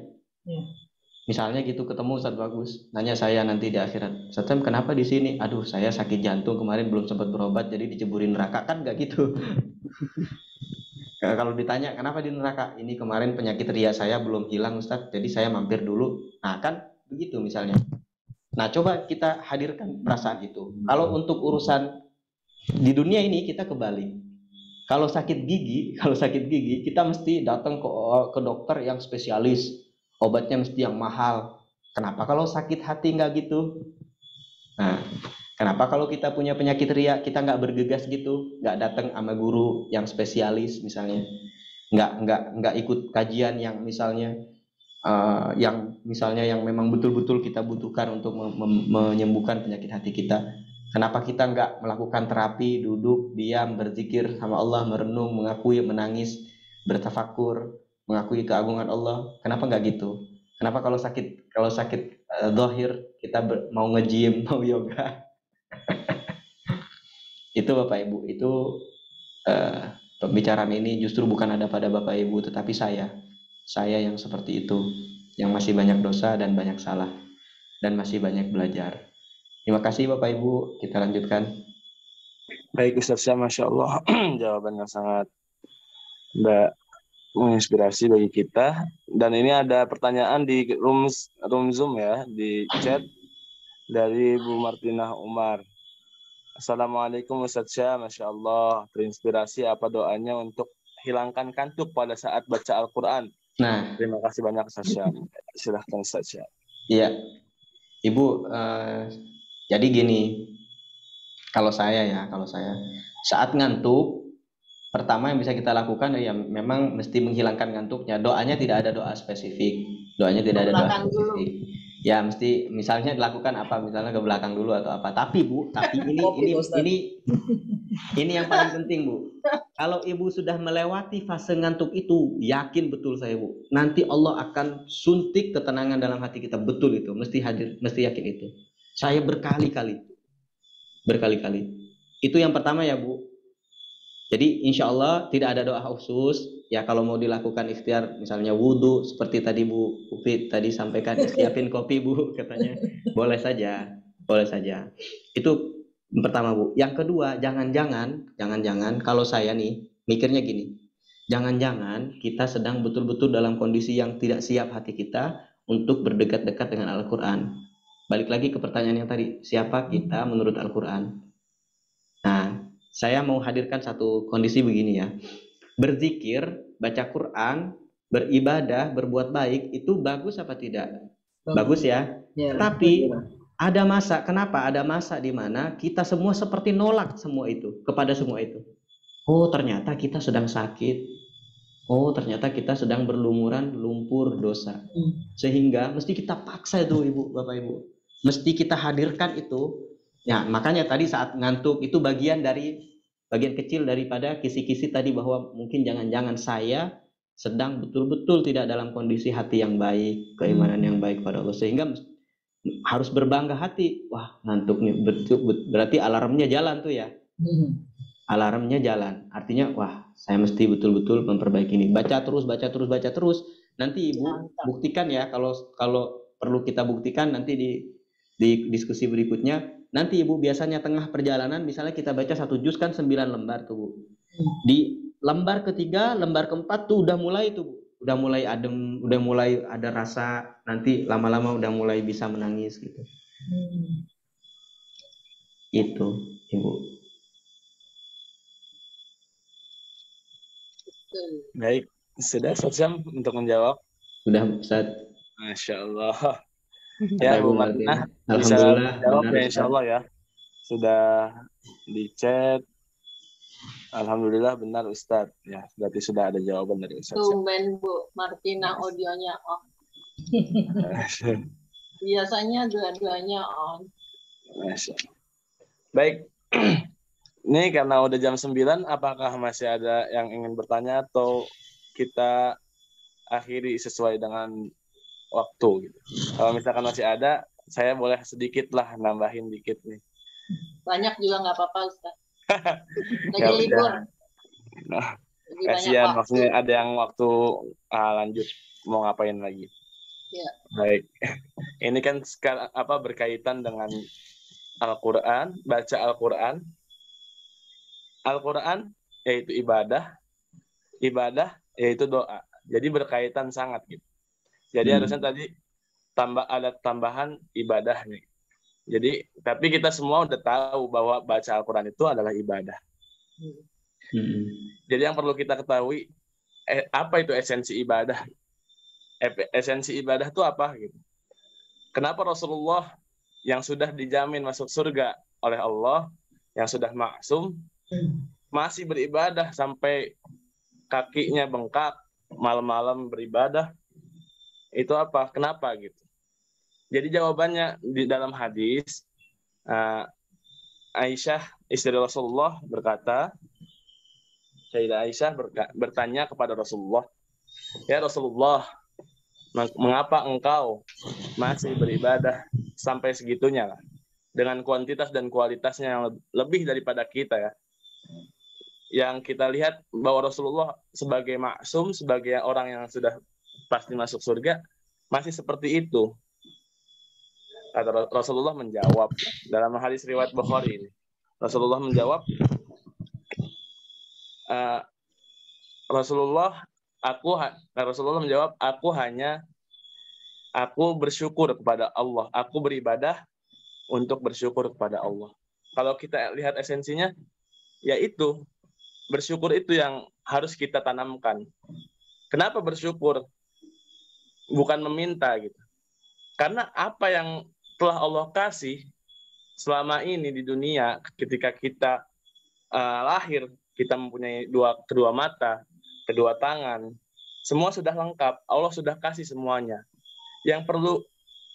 Misalnya gitu ketemu Ustaz Bagus, nanya saya nanti di akhirat, "Ustaz, kenapa di sini?" "Aduh, saya sakit jantung kemarin belum sempat berobat jadi diceburin neraka." Kan nggak gitu. Kalau ditanya kenapa di neraka, "Ini kemarin penyakit ria saya belum hilang Ustaz, jadi saya mampir dulu." Nah kan begitu misalnya. Nah coba kita hadirkan perasaan itu. Kalau untuk urusan di dunia ini kita kebalik. Kalau sakit gigi kita mesti datang ke dokter yang spesialis, obatnya mesti yang mahal. Kenapa kalau sakit hati nggak gitu? Nah, kenapa kalau kita punya penyakit ria kita nggak bergegas gitu, nggak datang sama guru yang spesialis misalnya, nggak ikut kajian yang misalnya yang memang betul-betul kita butuhkan untuk menyembuhkan penyakit hati kita. Kenapa kita nggak melakukan terapi, duduk, diam, berzikir sama Allah, merenung, mengakui, menangis, bertafakur, mengakui keagungan Allah? Kenapa nggak gitu? Kenapa kalau sakit zahir kita mau nge-gym, mau yoga? Itu Bapak Ibu, itu pembicaraan ini justru bukan ada pada Bapak Ibu, tetapi saya yang seperti itu, yang masih banyak dosa dan banyak salah, dan masih banyak belajar. Terima kasih Bapak Ibu, kita lanjutkan. Baik Ustaz Syam, Masya Allah. Jawaban yang sangat menginspirasi bagi kita. Dan ini ada pertanyaan di room Zoom ya, di chat dari Bu Martinah Umar. Assalamualaikum Ustaz Syam, Masya Allah. Terinspirasi apa doanya untuk hilangkan kantuk pada saat baca Al-Quran? Nah, Terima kasih banyak Ustaz Syam. Silahkan Ustaz Syam. iya, Ibu. Jadi gini, kalau saya saat ngantuk, pertama yang bisa kita lakukan ya memang mesti menghilangkan ngantuknya. Doanya tidak ada doa spesifik. Ya mesti misalnya dilakukan apa, misalnya ke belakang dulu atau apa. Tapi Bu, ini yang paling penting Bu. Kalau Ibu sudah melewati fase ngantuk itu, yakin betul saya Bu, nanti Allah akan suntik ketenangan dalam hati kita. Betul itu, mesti yakin itu. Saya berkali-kali. Itu yang pertama ya Bu. Jadi insya Allah tidak ada doa khusus. Ya kalau mau dilakukan ikhtiar, misalnya wudhu seperti tadi Bu Upit tadi sampaikan, siapin kopi Bu katanya, boleh saja. Itu yang pertama Bu. Yang kedua, jangan-jangan kalau saya nih mikirnya gini, jangan-jangan kita sedang betul-betul dalam kondisi yang tidak siap hati kita untuk berdekat-dekat dengan Al-Quran. Balik lagi ke pertanyaan yang tadi, siapa kita menurut Al-Quran? Nah, saya mau hadirkan satu kondisi begini ya. Berzikir, baca Quran, beribadah, berbuat baik, itu bagus apa tidak? Bagus ya. Tapi ada masa, kenapa? Ada masa di mana kita semua seperti nolak kepada semua itu. Oh, ternyata kita sedang sakit. Oh, ternyata kita sedang berlumuran lumpur dosa. Sehingga mesti kita paksa itu Ibu, Bapak Ibu. Mesti kita hadirkan itu. Ya, makanya tadi saat ngantuk itu bagian kecil daripada kisi-kisi tadi, bahwa mungkin jangan-jangan saya sedang betul-betul tidak dalam kondisi hati yang baik, keimanan yang baik pada Allah, sehingga harus berbangga hati. Wah, ngantuk nih, berarti alarmnya jalan tuh ya. Alarmnya jalan. Artinya, wah, saya mesti betul-betul memperbaiki ini. Baca terus. Nanti Ibu buktikan ya, kalau perlu kita buktikan nanti di diskusi berikutnya. Nanti Ibu biasanya tengah perjalanan, misalnya kita baca 1 juz kan 9 lembar tuh Bu. Di lembar ketiga, lembar keempat tuh udah mulai tuh Bu. Udah mulai adem, udah mulai ada rasa, nanti lama-lama udah mulai bisa menangis gitu. Itu Ibu. Baik, sudah Ustaz Syam untuk menjawab? Sudah Ustaz. Masya Allah. Ya Bu Martinah, bisa jawab ya insya Allah ya. Sudah di chat. Alhamdulillah benar Ustadz. Ya, berarti sudah ada jawaban dari Ustadz. Tumben Bu Martinah audionya off. Biasanya dua-duanya on. Baik. Ini karena udah jam 9, apakah masih ada yang ingin bertanya atau kita akhiri sesuai dengan waktu gitu. Kalau misalkan masih ada, saya boleh sedikit lah nambahin dikit nih. Banyak juga nggak apa-apa Ustaz. Lagi libur. Nah, kasihan maksudnya ada yang waktu lanjut mau ngapain lagi. Ya. Baik. Ini kan sekarang berkaitan dengan Al-Qur'an, baca Al-Qur'an. Al-Qur'an yaitu ibadah yaitu doa. Jadi berkaitan sangat gitu. Jadi harusnya tadi ada tambahan ibadah nih. Jadi tapi kita semua udah tahu bahwa baca Al-Quran itu adalah ibadah. Jadi yang perlu kita ketahui apa itu esensi ibadah? Esensi ibadah itu apa gitu? Kenapa Rasulullah yang sudah dijamin masuk surga oleh Allah, yang sudah maksum, masih beribadah sampai kakinya bengkak, malam-malam beribadah? Itu apa? Kenapa gitu? Jadi jawabannya di dalam hadis, Aisyah istri Rasulullah berkata, Sayyidah Aisyah bertanya kepada Rasulullah, ya Rasulullah, mengapa engkau masih beribadah sampai segitunya lah, dengan kuantitas dan kualitasnya yang lebih daripada kita ya. Yang kita lihat bahwa Rasulullah sebagai maksum, sebagai orang yang sudah pasti masuk surga, masih seperti itu. Kata Rasulullah menjawab dalam hadis riwayat Bukhari ini. Rasulullah menjawab, Rasulullah menjawab, aku bersyukur kepada Allah. Aku beribadah untuk bersyukur kepada Allah. Kalau kita lihat esensinya, yaitu bersyukur itu yang harus kita tanamkan. Kenapa bersyukur? Bukan meminta gitu. Karena apa yang telah Allah kasih selama ini di dunia, ketika kita lahir, kita mempunyai kedua mata, kedua tangan, semua sudah lengkap. Allah sudah kasih semuanya. Yang perlu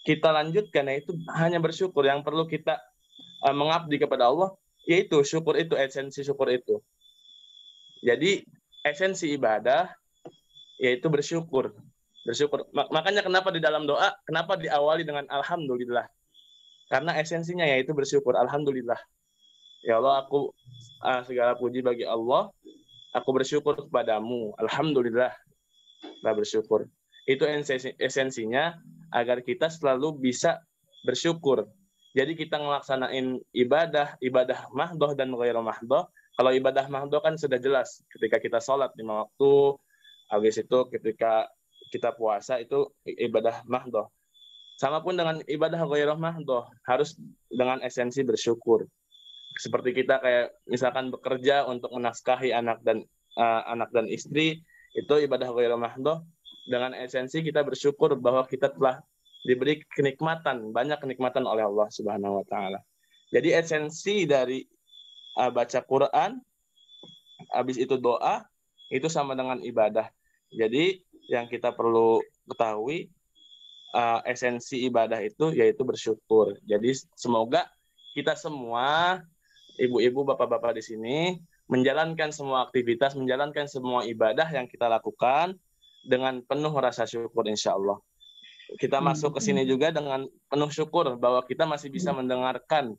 kita lanjutkan yaitu hanya bersyukur. Yang perlu kita mengabdi kepada Allah, yaitu syukur itu, esensi syukur itu. Jadi esensi ibadah yaitu bersyukur. Makanya kenapa di dalam doa, kenapa diawali dengan alhamdulillah? Karena esensinya yaitu bersyukur. Alhamdulillah. Ya Allah, aku segala puji bagi Allah. Aku bersyukur kepadamu. Alhamdulillah. Kita bersyukur. Itu esensinya agar kita selalu bisa bersyukur. Jadi kita ngelaksanain ibadah mahdoh dan ghairu mahdoh. Kalau ibadah mahdoh kan sudah jelas. Ketika kita sholat 5 waktu, habis itu ketika kita puasa itu ibadah mahdoh. Sama pun dengan ibadah ghairu mahdoh, harus dengan esensi bersyukur. Seperti kita kayak misalkan bekerja untuk menafkahi anak dan istri, itu ibadah ghairu mahdoh. Dengan esensi kita bersyukur bahwa kita telah diberi kenikmatan, banyak kenikmatan oleh Allah Subhanahu wa taala. Jadi esensi dari baca Quran, habis itu doa, itu sama dengan ibadah. Jadi yang kita perlu ketahui, esensi ibadah itu yaitu bersyukur. Jadi semoga kita semua, ibu-ibu, bapak-bapak di sini, menjalankan semua aktivitas, menjalankan semua ibadah yang kita lakukan dengan penuh rasa syukur, insya Allah. Kita masuk ke sini juga dengan penuh syukur bahwa kita masih bisa mendengarkan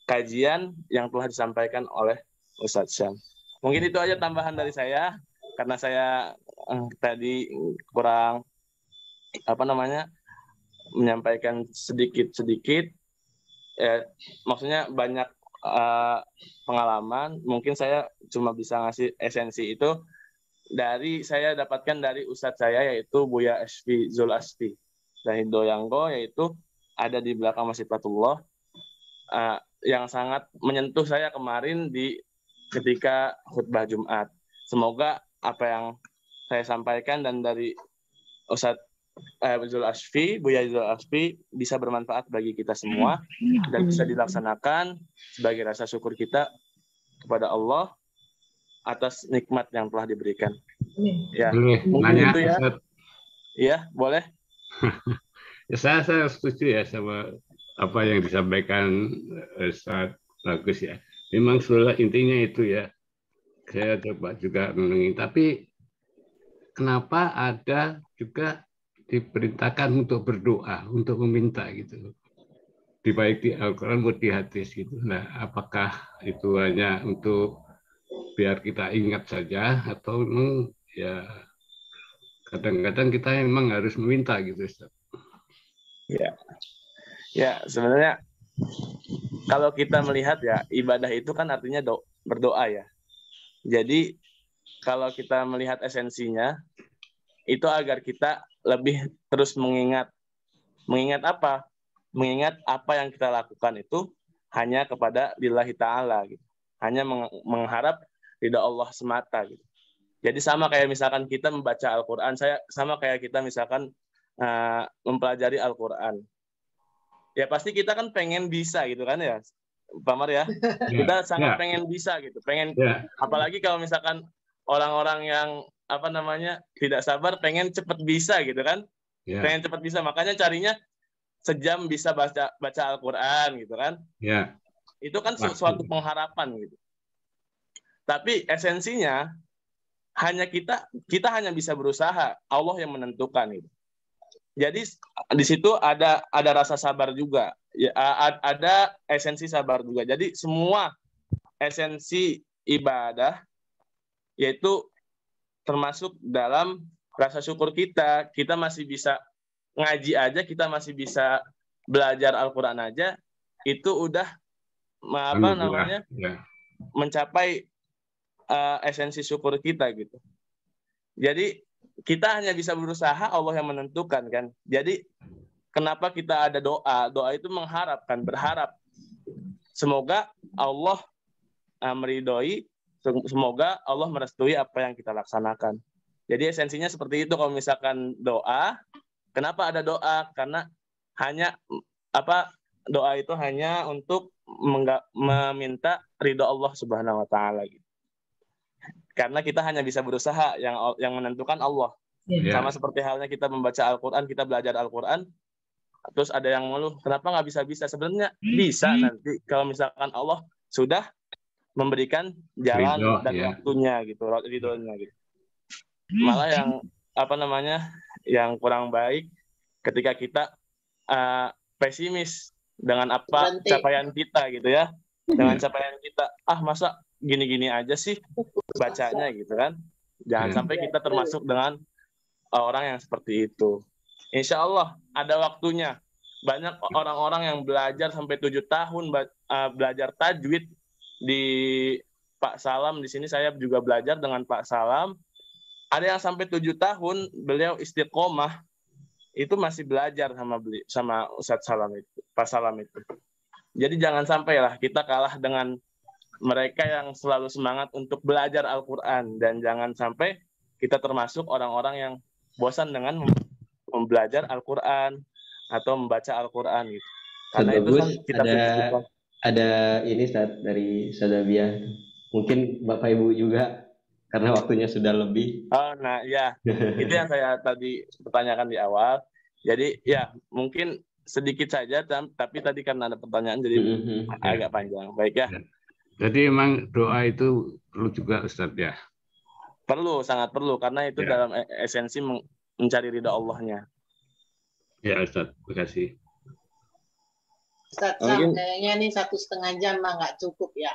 kajian yang telah disampaikan oleh Ustadz Syam. Mungkin itu aja tambahan dari saya, karena saya tadi kurang menyampaikan sedikit. Maksudnya banyak pengalaman. Mungkin saya cuma bisa ngasih esensi itu saya dapatkan dari Ustadz saya, yaitu Buya Ashfi Zul Asfi dari Doyanggo, yaitu ada di belakang Masjid Fatullah, yang sangat menyentuh saya kemarin ketika khutbah Jumat. Semoga apa yang saya sampaikan dan dari Ustadz Zul Asfi, Buya Zul Asfi, bisa bermanfaat bagi kita semua dan bisa dilaksanakan sebagai rasa syukur kita kepada Allah atas nikmat yang telah diberikan. Ya, mungkin itu ya. Iya, boleh. Ya, saya setuju ya sama apa yang disampaikan Ustaz Bagus ya. Memang sebenarnya intinya itu ya. Saya coba juga menengi. Tapi kenapa ada juga diperintahkan untuk berdoa, untuk meminta gitu. Baik di Al-Quran maupun di hadis gitu. Nah, apakah itu hanya untuk biar kita ingat saja atau ya kadang-kadang kita memang harus meminta gitu, Ustaz? Ya, sebenarnya kalau kita melihat ya, ibadah itu kan artinya berdoa ya. Jadi kalau kita melihat esensinya, itu agar kita lebih terus mengingat apa? Mengingat apa yang kita lakukan itu hanya kepada lillahi ta'ala gitu. Hanya mengharap ridha Allah semata gitu. Jadi sama kayak misalkan kita membaca Al-Quran, sama kayak kita misalkan mempelajari Al-Quran. Ya pasti kita kan pengen bisa gitu kan ya, Pak Mar ya. Kita sangat pengen bisa gitu, apalagi kalau misalkan orang-orang yang tidak sabar, pengen cepat bisa gitu kan. Pengen cepat bisa, makanya carinya sejam bisa baca Al-Quran gitu kan. Itu kan suatu pengharapan gitu. Tapi esensinya hanya kita hanya bisa berusaha, Allah yang menentukan itu. Jadi di situ ada rasa sabar juga, ya, ada esensi sabar juga. Jadi semua esensi ibadah yaitu termasuk dalam rasa syukur kita. Kita masih bisa ngaji aja, kita masih bisa belajar Al-Quran aja, itu udah mencapai esensi syukur kita gitu. Jadi kita hanya bisa berusaha, Allah yang menentukan kan. Jadi kenapa kita ada doa? Doa itu mengharapkan, berharap. Semoga Allah meridhoi, semoga Allah merestui apa yang kita laksanakan. Jadi esensinya seperti itu. Kalau misalkan doa, kenapa ada doa? Karena hanya doa itu hanya untuk meminta ridho Allah Subhanahu wa taala gitu. Karena kita hanya bisa berusaha, yang menentukan Allah. Ya. Sama seperti halnya kita membaca Al-Qur'an, kita belajar Al-Qur'an, terus ada yang mengeluh, kenapa nggak bisa-bisa? Sebenarnya bisa nanti kalau misalkan Allah sudah memberikan jalan Ridho, dan ya. waktunya gitu, ridhonya gitu. Malah yang kurang baik ketika kita pesimis dengan apa capaian kita gitu ya, dengan capaian kita, masa gini-gini aja sih bacanya gitu kan. Jangan sampai kita termasuk dengan orang yang seperti itu. Insya Allah ada waktunya. Banyak orang-orang yang belajar sampai 7 tahun belajar tajwid di Pak Salam. Di sini saya juga belajar dengan Pak Salam. Ada yang sampai 7 tahun beliau istiqomah, itu masih belajar sama Ustadz Salam itu, Pak Salam itu. Jadi jangan sampailah kita kalah dengan mereka yang selalu semangat untuk belajar Al-Quran, dan jangan sampai kita termasuk orang-orang yang bosan dengan belajar Al-Quran atau membaca Al-Quran gitu. Karena itu kan kita ada ini dari Sadabia. Mungkin Bapak Ibu juga, karena waktunya sudah lebih. Nah ya, itu yang saya tadi pertanyakan di awal. Jadi ya mungkin sedikit saja, tapi tadi karena ada pertanyaan jadi agak panjang. Baik ya. Jadi memang doa itu perlu juga Ustadz ya? Perlu, sangat perlu, karena itu dalam esensi mencari ridha Allahnya. Ya Ustadz, terima kasih. Ustadz, kayaknya nih 1,5 jam mah nggak cukup ya.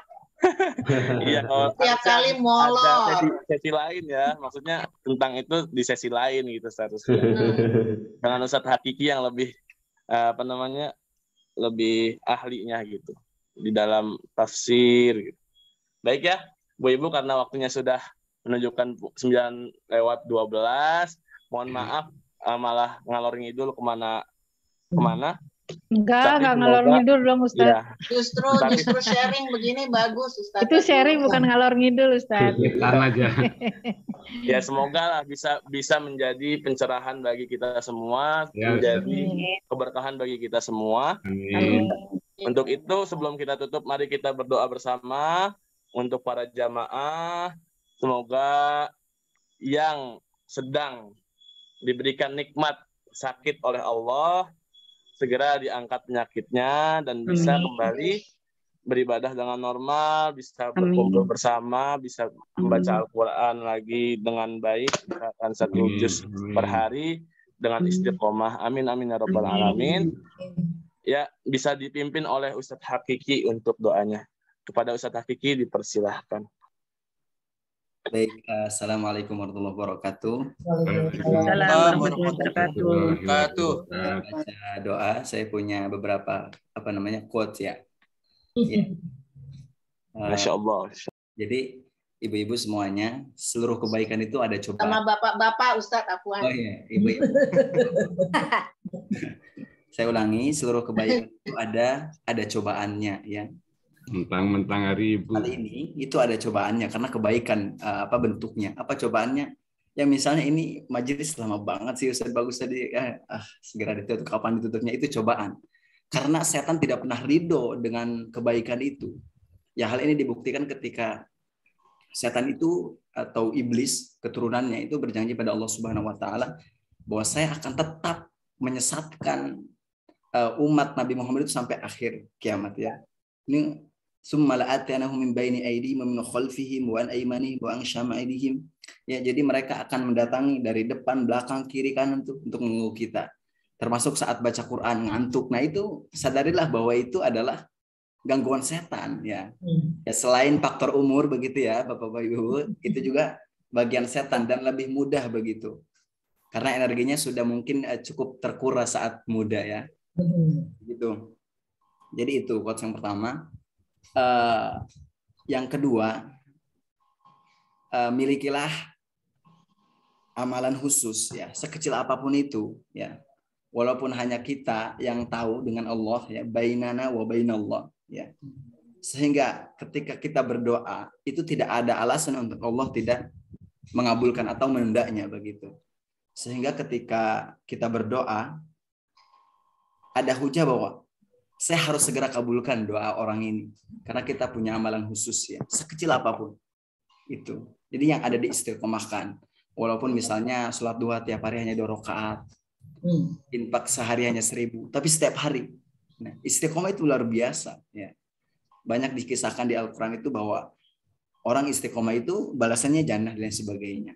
Iya, tiap kali molor. Ada sesi lain ya, maksudnya tentang itu di sesi lain gitu seharusnya. Dengan Ustadz Hakiki yang lebih lebih ahlinya gitu di dalam tafsir gitu. Baik ya, Bu Ibu, karena waktunya sudah menunjukkan 9:12. Mohon maaf malah ngalor ngidul kemana. Enggak ngalor ngidul dong Ustaz. Ya. Justru sharing begini bagus Ustaz. Itu sharing bukan ngalor ngidul Ustaz. Aja. Ya semoga lah bisa menjadi pencerahan bagi kita semua, menjadi keberkahan bagi kita semua. Amin. Untuk itu sebelum kita tutup, mari kita berdoa bersama untuk para jamaah. Semoga yang sedang diberikan nikmat sakit oleh Allah segera diangkat penyakitnya dan bisa kembali beribadah dengan normal, bisa berkumpul bersama, bisa membaca Al-Quran lagi dengan baik, misalkan 1 juz per hari dengan istiqomah. Amin amin ya rabbal alamin. Ya, bisa dipimpin oleh Ustadz Hakiki untuk doanya. Kepada Ustadz Hakiki dipersilahkan. Baik, assalamualaikum warahmatullahi wabarakatuh. Waalaikumsalam warahmatullahi wabarakatuh. Baca doa, saya punya beberapa quotes ya. Masya Allah. Jadi ibu-ibu semuanya, seluruh kebaikan itu ada cobaan. Sama bapak-bapak Ustadz Afwan. Oh iya, ibu-ibu. Saya ulangi, seluruh kebaikan itu ada cobaannya ya. Mentang-mentang hari Ibu. Kali ini itu ada cobaannya karena kebaikan bentuknya. Apa cobaannya? Ya misalnya ini majelis lama banget sih Ustaz, bagus tadi segera ditutup, kapan ditutupnya, itu cobaan. Karena setan tidak pernah ridho dengan kebaikan itu. Ya hal ini dibuktikan ketika setan itu atau iblis keturunannya itu berjanji pada Allah Subhanahu wa taala bahwa saya akan tetap menyesatkan umat Nabi Muhammad itu sampai akhir kiamat ya. Ini summa la'atanahum min baini aydihim wa min khalfihim wa an aymanihim wa an syama'ilihim. Ya, jadi mereka akan mendatangi dari depan, belakang, kiri, kanan tuh untuk mengganggu kita. Termasuk saat baca Quran ngantuk. Nah, itu sadarilah bahwa itu adalah gangguan setan ya. Ya selain faktor umur begitu ya, Bapak Ibu, itu juga bagian setan dan lebih mudah begitu. Karena energinya sudah mungkin cukup terkuras saat muda ya. Gitu. Jadi itu quotes yang pertama. Yang kedua, milikilah amalan khusus ya, sekecil apapun itu ya. Walaupun hanya kita yang tahu dengan Allah ya, bainana wa bainallah ya. Sehingga ketika kita berdoa itu tidak ada alasan untuk Allah tidak mengabulkan atau menundanya begitu. Sehingga ketika kita berdoa ada hujah bahwa saya harus segera kabulkan doa orang ini karena kita punya amalan khusus ya, sekecil apapun itu. Jadi yang ada di istiqomahkan. Walaupun misalnya sholat duha tiap hari hanya 2 rakaat, infak sehari hanya 1000, tapi setiap hari. Nah, istiqomah itu luar biasa ya. Banyak dikisahkan di Al-Quran itu bahwa orang istiqomah itu balasannya jannah dan sebagainya.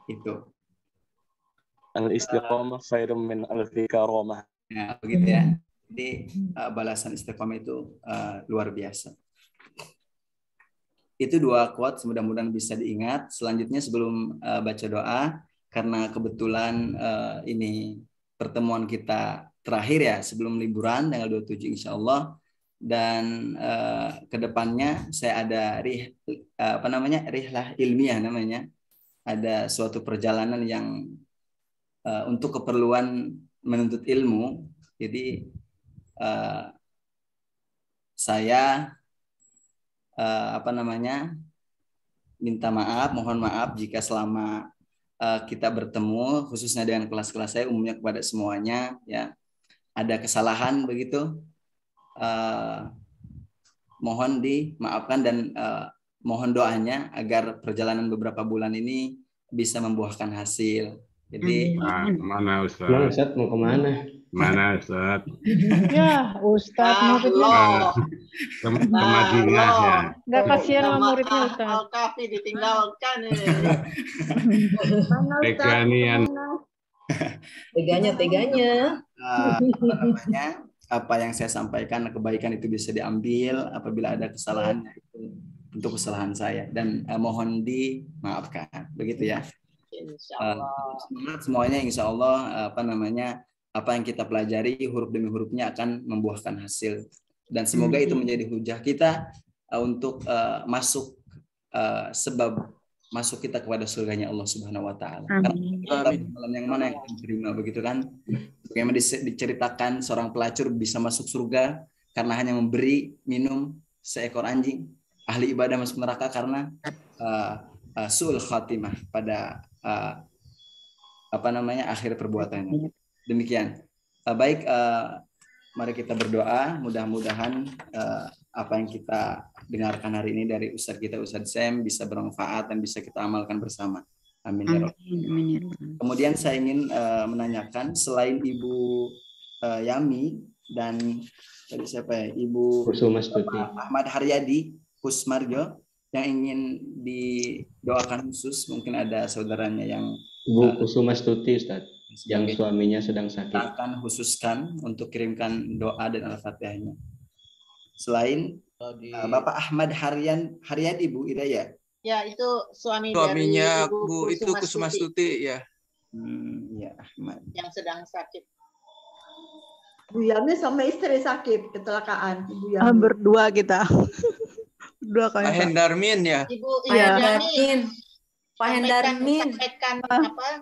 Itu. Al-istiqomah khairum min alfi karamah. Ya, begitu ya. Jadi balasan istiqomah itu luar biasa. Itu 2 quotes, mudah-mudahan bisa diingat. Selanjutnya sebelum baca doa, karena kebetulan ini pertemuan kita terakhir ya sebelum liburan tanggal 27 insya Allah. Dan kedepannya saya ada rihlah ilmiah namanya. Ada suatu perjalanan yang untuk keperluan menuntut ilmu. Jadi saya minta maaf, mohon maaf jika selama kita bertemu khususnya dengan kelas-kelas saya, umumnya kepada semuanya ya ada kesalahan begitu, mohon dimaafkan dan mohon doanya agar perjalanan beberapa bulan ini bisa membuahkan hasil. Jadi mana Ustaz? Nah, Ustaz mau kemana? Mana Ustaz? Ya, Ustaz muridnya. Ke Madinah ya. Nggak kasihan sama muridnya, Ustaz. Al-Kafi ditinggalkan. Teganian. Teganya. Apa yang saya sampaikan, kebaikan itu bisa diambil, apabila ada kesalahan itu untuk kesalahan saya dan mohon dimaafkan, begitu ya. Semuanya insya Allah apa yang kita pelajari huruf demi hurufnya akan membuahkan hasil dan semoga itu menjadi hujah kita untuk sebab masuk kita kepada surganya Allah Subhanahu wa taala. Karena malam yang mana yang diterima begitu kan? Bagaimana diceritakan seorang pelacur bisa masuk surga karena hanya memberi minum seekor anjing. Ahli ibadah masuk neraka karena su'ul khatimah pada akhir perbuatannya. Demikian. Baik, mari kita berdoa. Mudah-mudahan apa yang kita dengarkan hari ini dari Ustadz kita, Ustadz Sam, bisa bermanfaat dan bisa kita amalkan bersama. Amin ya Rabbal. Kemudian saya ingin menanyakan, selain Ibu Yami dan tadi siapa ya, Ibu Kusumastuti Ahmad Haryadi Kusmarjo yang ingin didoakan khusus, mungkin ada saudaranya yang Bu Kusumastuti Ustaz yang suaminya sedang sakit. Akan khususkan untuk kirimkan doa dan al-fatihahnya. Selain Bapak Ahmad Haryadi Bu Idaya. Ya, itu suaminya Bu itu Kusumastuti ya. Ya, Ahmad. Yang sedang sakit. Bu Yami sama istri sakit kecelakaan. Ibu Yami. Berdua kita. Berdua Pak Hendarmin ya. Ibu Hendarmin. Pak Hendarmin. Sampaikan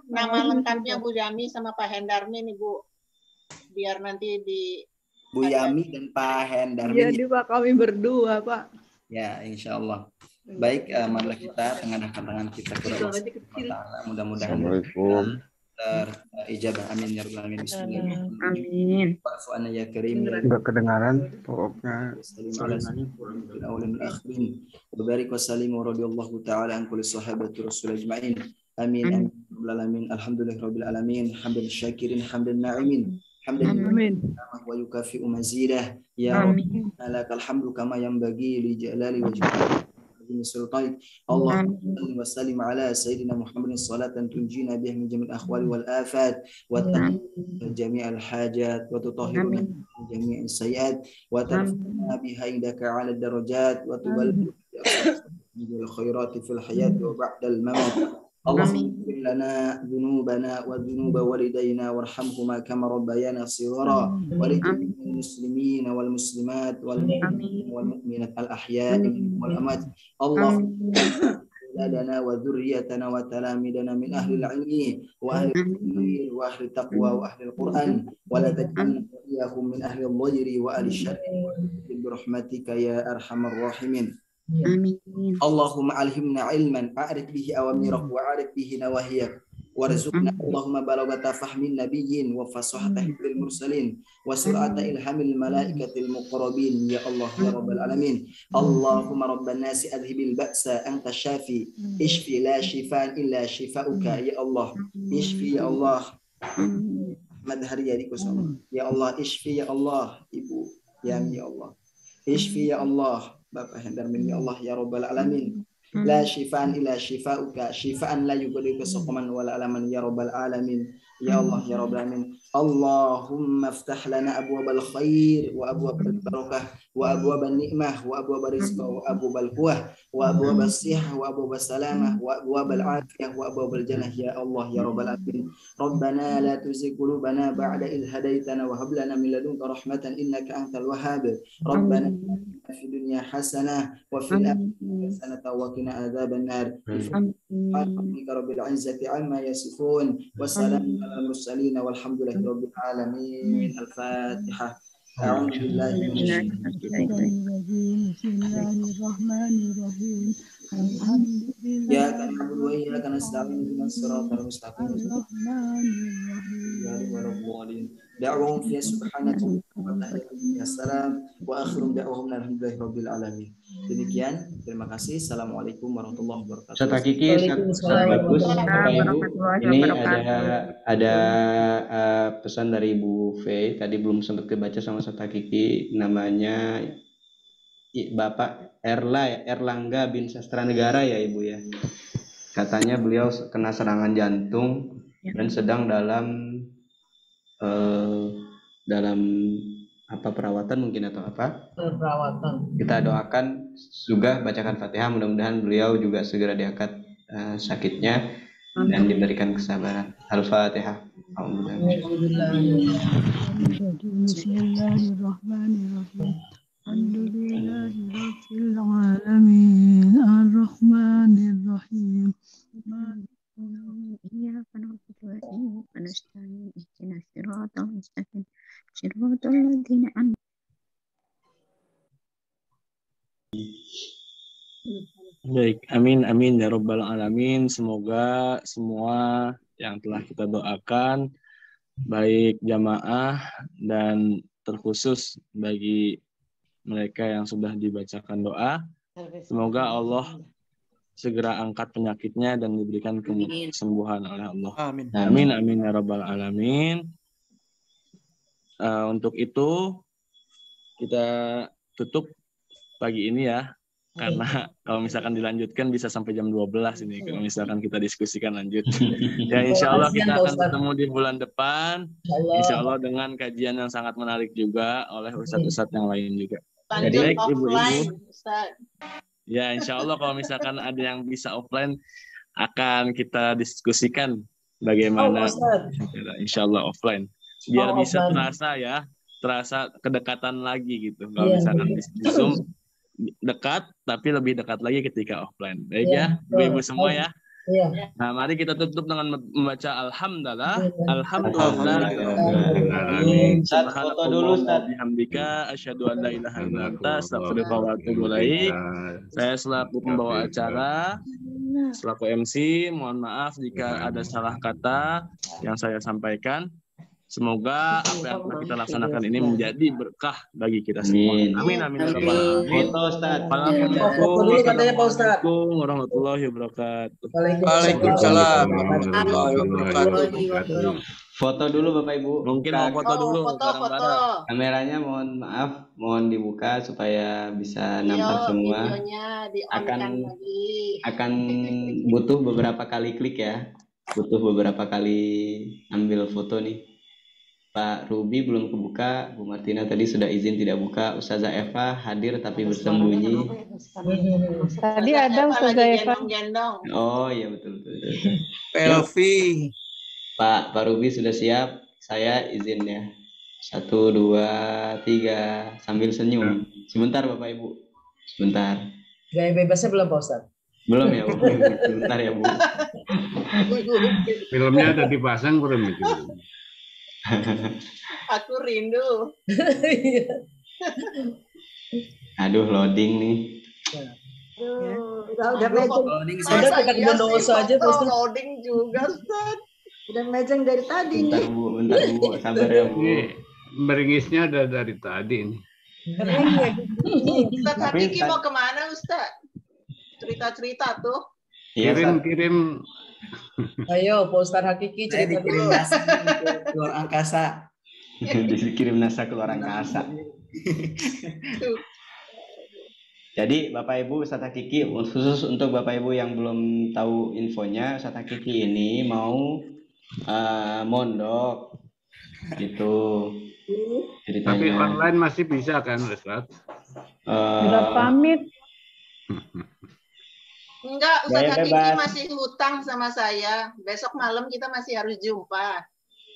nama lengkapnya Bu Yami sama Pak Hendarmin Ibu. Biar nanti di Bu Yami dan Pak Hendarmin. Jadi Pak kami berdua Pak. Ya, insya Allah. Baik, marilah kita tengadahkan tangan kita kepada Allah. Mudah-mudahan terijabah. Amin ya rabbal alamin. Bismillahirrahmanirrahim. Amin. Wa'fu'ana ya karim. Enggak kedengaran pokoknya. Barik wa salim wa radhiyallahu ta'ala an kulli sahabati rasul ajma'in. Amin. Amin. Alhamdulillahirabbil alamin. Hamdan syakirin, hamdan na'imin. Hamdan wa yukafi'u mazidah. Ya Rabbi, lakal hamdu kama yanbaghi li jalali wajhika. Sultan Allah wa sallim ala sayyidina Muhammadin salatan tunjina biha min jami'il ahwali wal afat wa jami'al hajat wa tutahhiruna min jami'is sayyi'at wa tarfa'una biha indaka 'ala darajat wa tuballighuna khairat fil hayat wa ba'da al mamat. اللهم اغفر لنا ذنوبنا وذنوب والدينا وارحمهما كما ربيانا صغارا ولجميع المسلمين والمسلمات والمؤمنين والمؤمنات الأحياء والأموات اللهم أولادنا وذريتنا وتلاميذنا من أهل العلم وأهل الخير وأهل التقوى وأهل القرآن ولا تجعلنا وإياهم من أهل الضير وأهل الشر برحمتك يا أرحم الراحمين. اللهم علمنا علما أعرف به أوامرك وأعرف به نواهيك وارزقنا اللهم بلاغة فهم النبيين وفصاحة حفظ المرسلين وسرعة إلهام الملائكة المقربين يا الله يا رب العالمين. اللهم رب الناس أذهب البأس أنت الشافي اشفي لا شفاء إلا شفاؤك يا الله اشفي يا الله. Ahmad Haryadi Kusumo ya Allah ishfi ya Allah Ibu Yami ya Allah ishfi ya Allah Bapak Hendarmin ya Allah ya Rabbal Alamin. La shifaan illa shifauka shifaan la yughadiru saqaman wala alaman ya Rabbal Alamin. Ya Allah ya Rabbal Alamin. Allahumma iftah lana abwabal khair wa abwabal barakah wa abwabal ni'mah wa abwabal rizq wa abwabal quwwah wa abwabal sihah wa abwabal salamah wa abwabal afiyah wa abwabal jannah ya Allah ya Rabbal Alamin. Rabbana la tuzigh qulubana ba'da idh hadaytana wa hab lana min ladunka rahmatan innaka antal wahhab. Rabbana fid dunya hasanah wa fil akhirati hasanah wa qina adzaban nar. Subhanaka rabbil izzati amma yasifun wa salamun alal mursalin walhamdulillahi rabbil alamin. Al-Fatihah. أعوذ بالله من الشيطان الرجيم. بسم الله الرحمن الرحيم. الحمد لله إياك نعبد وإياك نستعين اهدنا الصراط المستقيم الرحمن الرحيم. دعوهم فيها سبحانك السلام وآخر دعوهم الحمدلله رب العالمين. Demikian, terima kasih. Assalamualaikum warahmatullahi wabarakatuh. Ustaz Hakiki, Ustaz bagus, Bapak Ibu. Ini ada pesan dari Ibu V. Tadi belum sempat kebaca sama Ustaz Hakiki. Namanya Bapak Erlangga bin Sastra Negara ya Ibu ya. Katanya beliau kena serangan jantung dan sedang dalam perawatan mungkin atau apa? Perawatan. Kita doakan juga bacakan Fatihah, mudah-mudahan beliau juga segera diangkat sakitnya dan diberikan kesabaran. Al-Fatihah. Bismillahirrahmanirrahim. Alhamdulillahirabbil alamin arrahmanirrahim. Iyyaka na'budu wa iyyaka nasta'in ihdinas siratal mustaqim siratal ladzina an'amta Baik, amin ya Rabbal Alamin. Semoga semua yang telah kita doakan, baik jamaah dan terkhusus bagi mereka yang sudah dibacakan doa, semoga Allah segera angkat penyakitnya dan diberikan kesembuhan oleh Allah. Amin ya Rabbal Alamin. Untuk itu kita tutup pagi ini ya. Karena kalau misalkan dilanjutkan bisa sampai jam 12 ini kalau misalkan kita diskusikan lanjut. Ya insya Allah kita akan ketemu di bulan depan. Insya Allah dengan kajian yang sangat menarik juga oleh ustadz-ustadz yang lain juga. Baik ibu-ibu. Ya insya Allah kalau misalkan ada yang bisa offline akan kita diskusikan bagaimana. Insya Allah offline. Biar bisa terasa kedekatan lagi gitu. Kalau misalkan di Zoom dekat, tapi lebih dekat lagi ketika offline. Baik ya, ibu-ibu semua ya. Nah, mari kita tutup dengan membaca Alhamdulillah. Alhamdulillah. Foto dulu, Ustaz. Bihamdika asyhadu an la ilaha illa anta astaghfiruka wa atubu ilaik. Saya selaku pembawa acara, selaku MC, mohon maaf jika ada salah kata yang saya sampaikan. Semoga apa yang telah kita laksanakan ini menjadi berkah bagi kita semua. Amin. Foto Ustaz. Assalamualaikum warahmatullahi wabarakatuh. Waalaikumsalam warahmatullahi wabarakatuh. Foto dulu Bapak Ibu. Mungkin mau foto dulu. Foto. Kameranya mohon dibuka supaya bisa nampak semua. Akan butuh beberapa kali klik ya. Butuh beberapa kali ambil foto nih. Pak Ruby belum kebuka, Bu Martina tadi sudah izin tidak buka, Ustazah Eva hadir tapi bersembunyi. Tadi ada Ustazah Eva. Oh iya betul. Pelvi. Pak Ruby sudah siap, saya izin ya. 1, 2, 3 sambil senyum. Sebentar Bapak Ibu, sebentar. Gaya bebasnya belum Pak Ustaz? Belum ya, Bu? Sebentar ya, Bu. Filmnya udah dipasang belum itu? Aku rindu. Aduh, loading nih. Udah mejeng. Masa kita ke iya Bondowoso sih, aja, foto Ustaz. loading juga, Ustaz. Udah mejeng dari tadi Bentar, nih. Bu. Bentar, Bu. Sabar ya, Bu. Ini merengisnya ada dari tadi nih. Ustaz Tapi Hakiki mau kemana, Ustaz? Cerita-cerita tuh. Iya, Ustaz. Kirim. Ayo, Pak Ustadz Hakiki Saya cerita dikirim dulu. nasi ke luar angkasa. Dikirim NASA ke luar angkasa. Jadi Bapak Ibu Ustadz Hakiki, khusus untuk Bapak Ibu yang belum tahu infonya, Ustadz Hakiki ini mau mondok gitu ceritanya. Tapi online masih bisa kan, Ustaz? Sudah pamit. Enggak, Ustaz Gaya Hakiki bebas. masih hutang sama saya. Besok malam kita masih harus jumpa.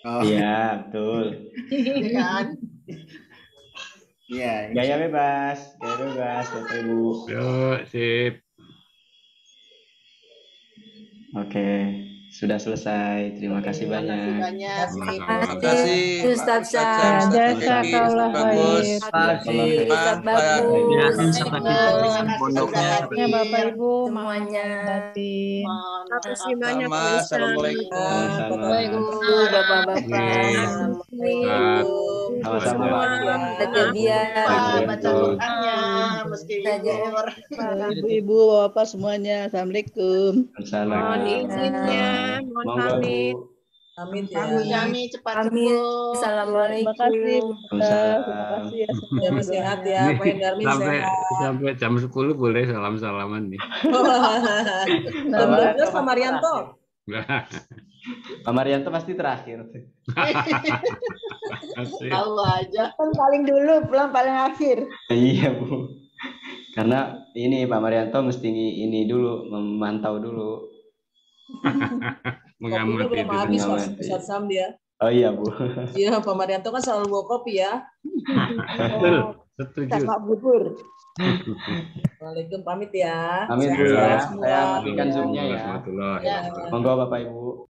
Oh, Iya, betul. Ya kan? iya. Gaya bebas Bapak Ibu. Yuk, sip. Oke, sudah selesai. Terima kasih Terima kasih banyak. banyak. Terima kasih, Ustaz Ustaz Sam, Ustaz Jasa Hakiki, kaulah bagus. khair. Ustaz Pak, bagus. Terima kasih Pondoknya. sudah Ya Bapak hadir. Ibu, Semuanya. batin. Makasih Sama, Assalamualaikum. Sama-sama. Bapak-bapak. Assalamualaikum. Sama-sama, Pak. Belajar dia. Baca Qurannya, meski libur. Ibu-ibu, bapak semuanya. Assalamualaikum. Mohon izinnya, mohon pamit. Pamit ya. Kami cepat Amin. sembuh. Terima kasih. Assalamualaikum. Terima kasih ya semua. Ya, sehat ya, Pak Hendarmin sampai sehat. sampai jam 10 boleh salam-salaman nih. Jam 12 Pak Marianto. Pak Marianto pasti terakhir. Asik. Tahu aja. Kan paling dulu, pulang paling akhir. Iya, Bu. Karena ini Pak Marianto mesti ini dulu, memantau dulu. Kopinya Mengamati belum dulu. habis, Mengamati. Ustaz Sam dia. Oh iya, Bu. Iya, Pak Marianto kan selalu bawa kopi ya. Betul, setuju. Sama bubur. Waalaikumsalam, pamit ya. Pamit, Bu, Sehat-sehat ya. semua. Saya matikan Zoom-nya ya. Warahmatullahi Ya. wabarakatuh. Monggo Bapak Ibu.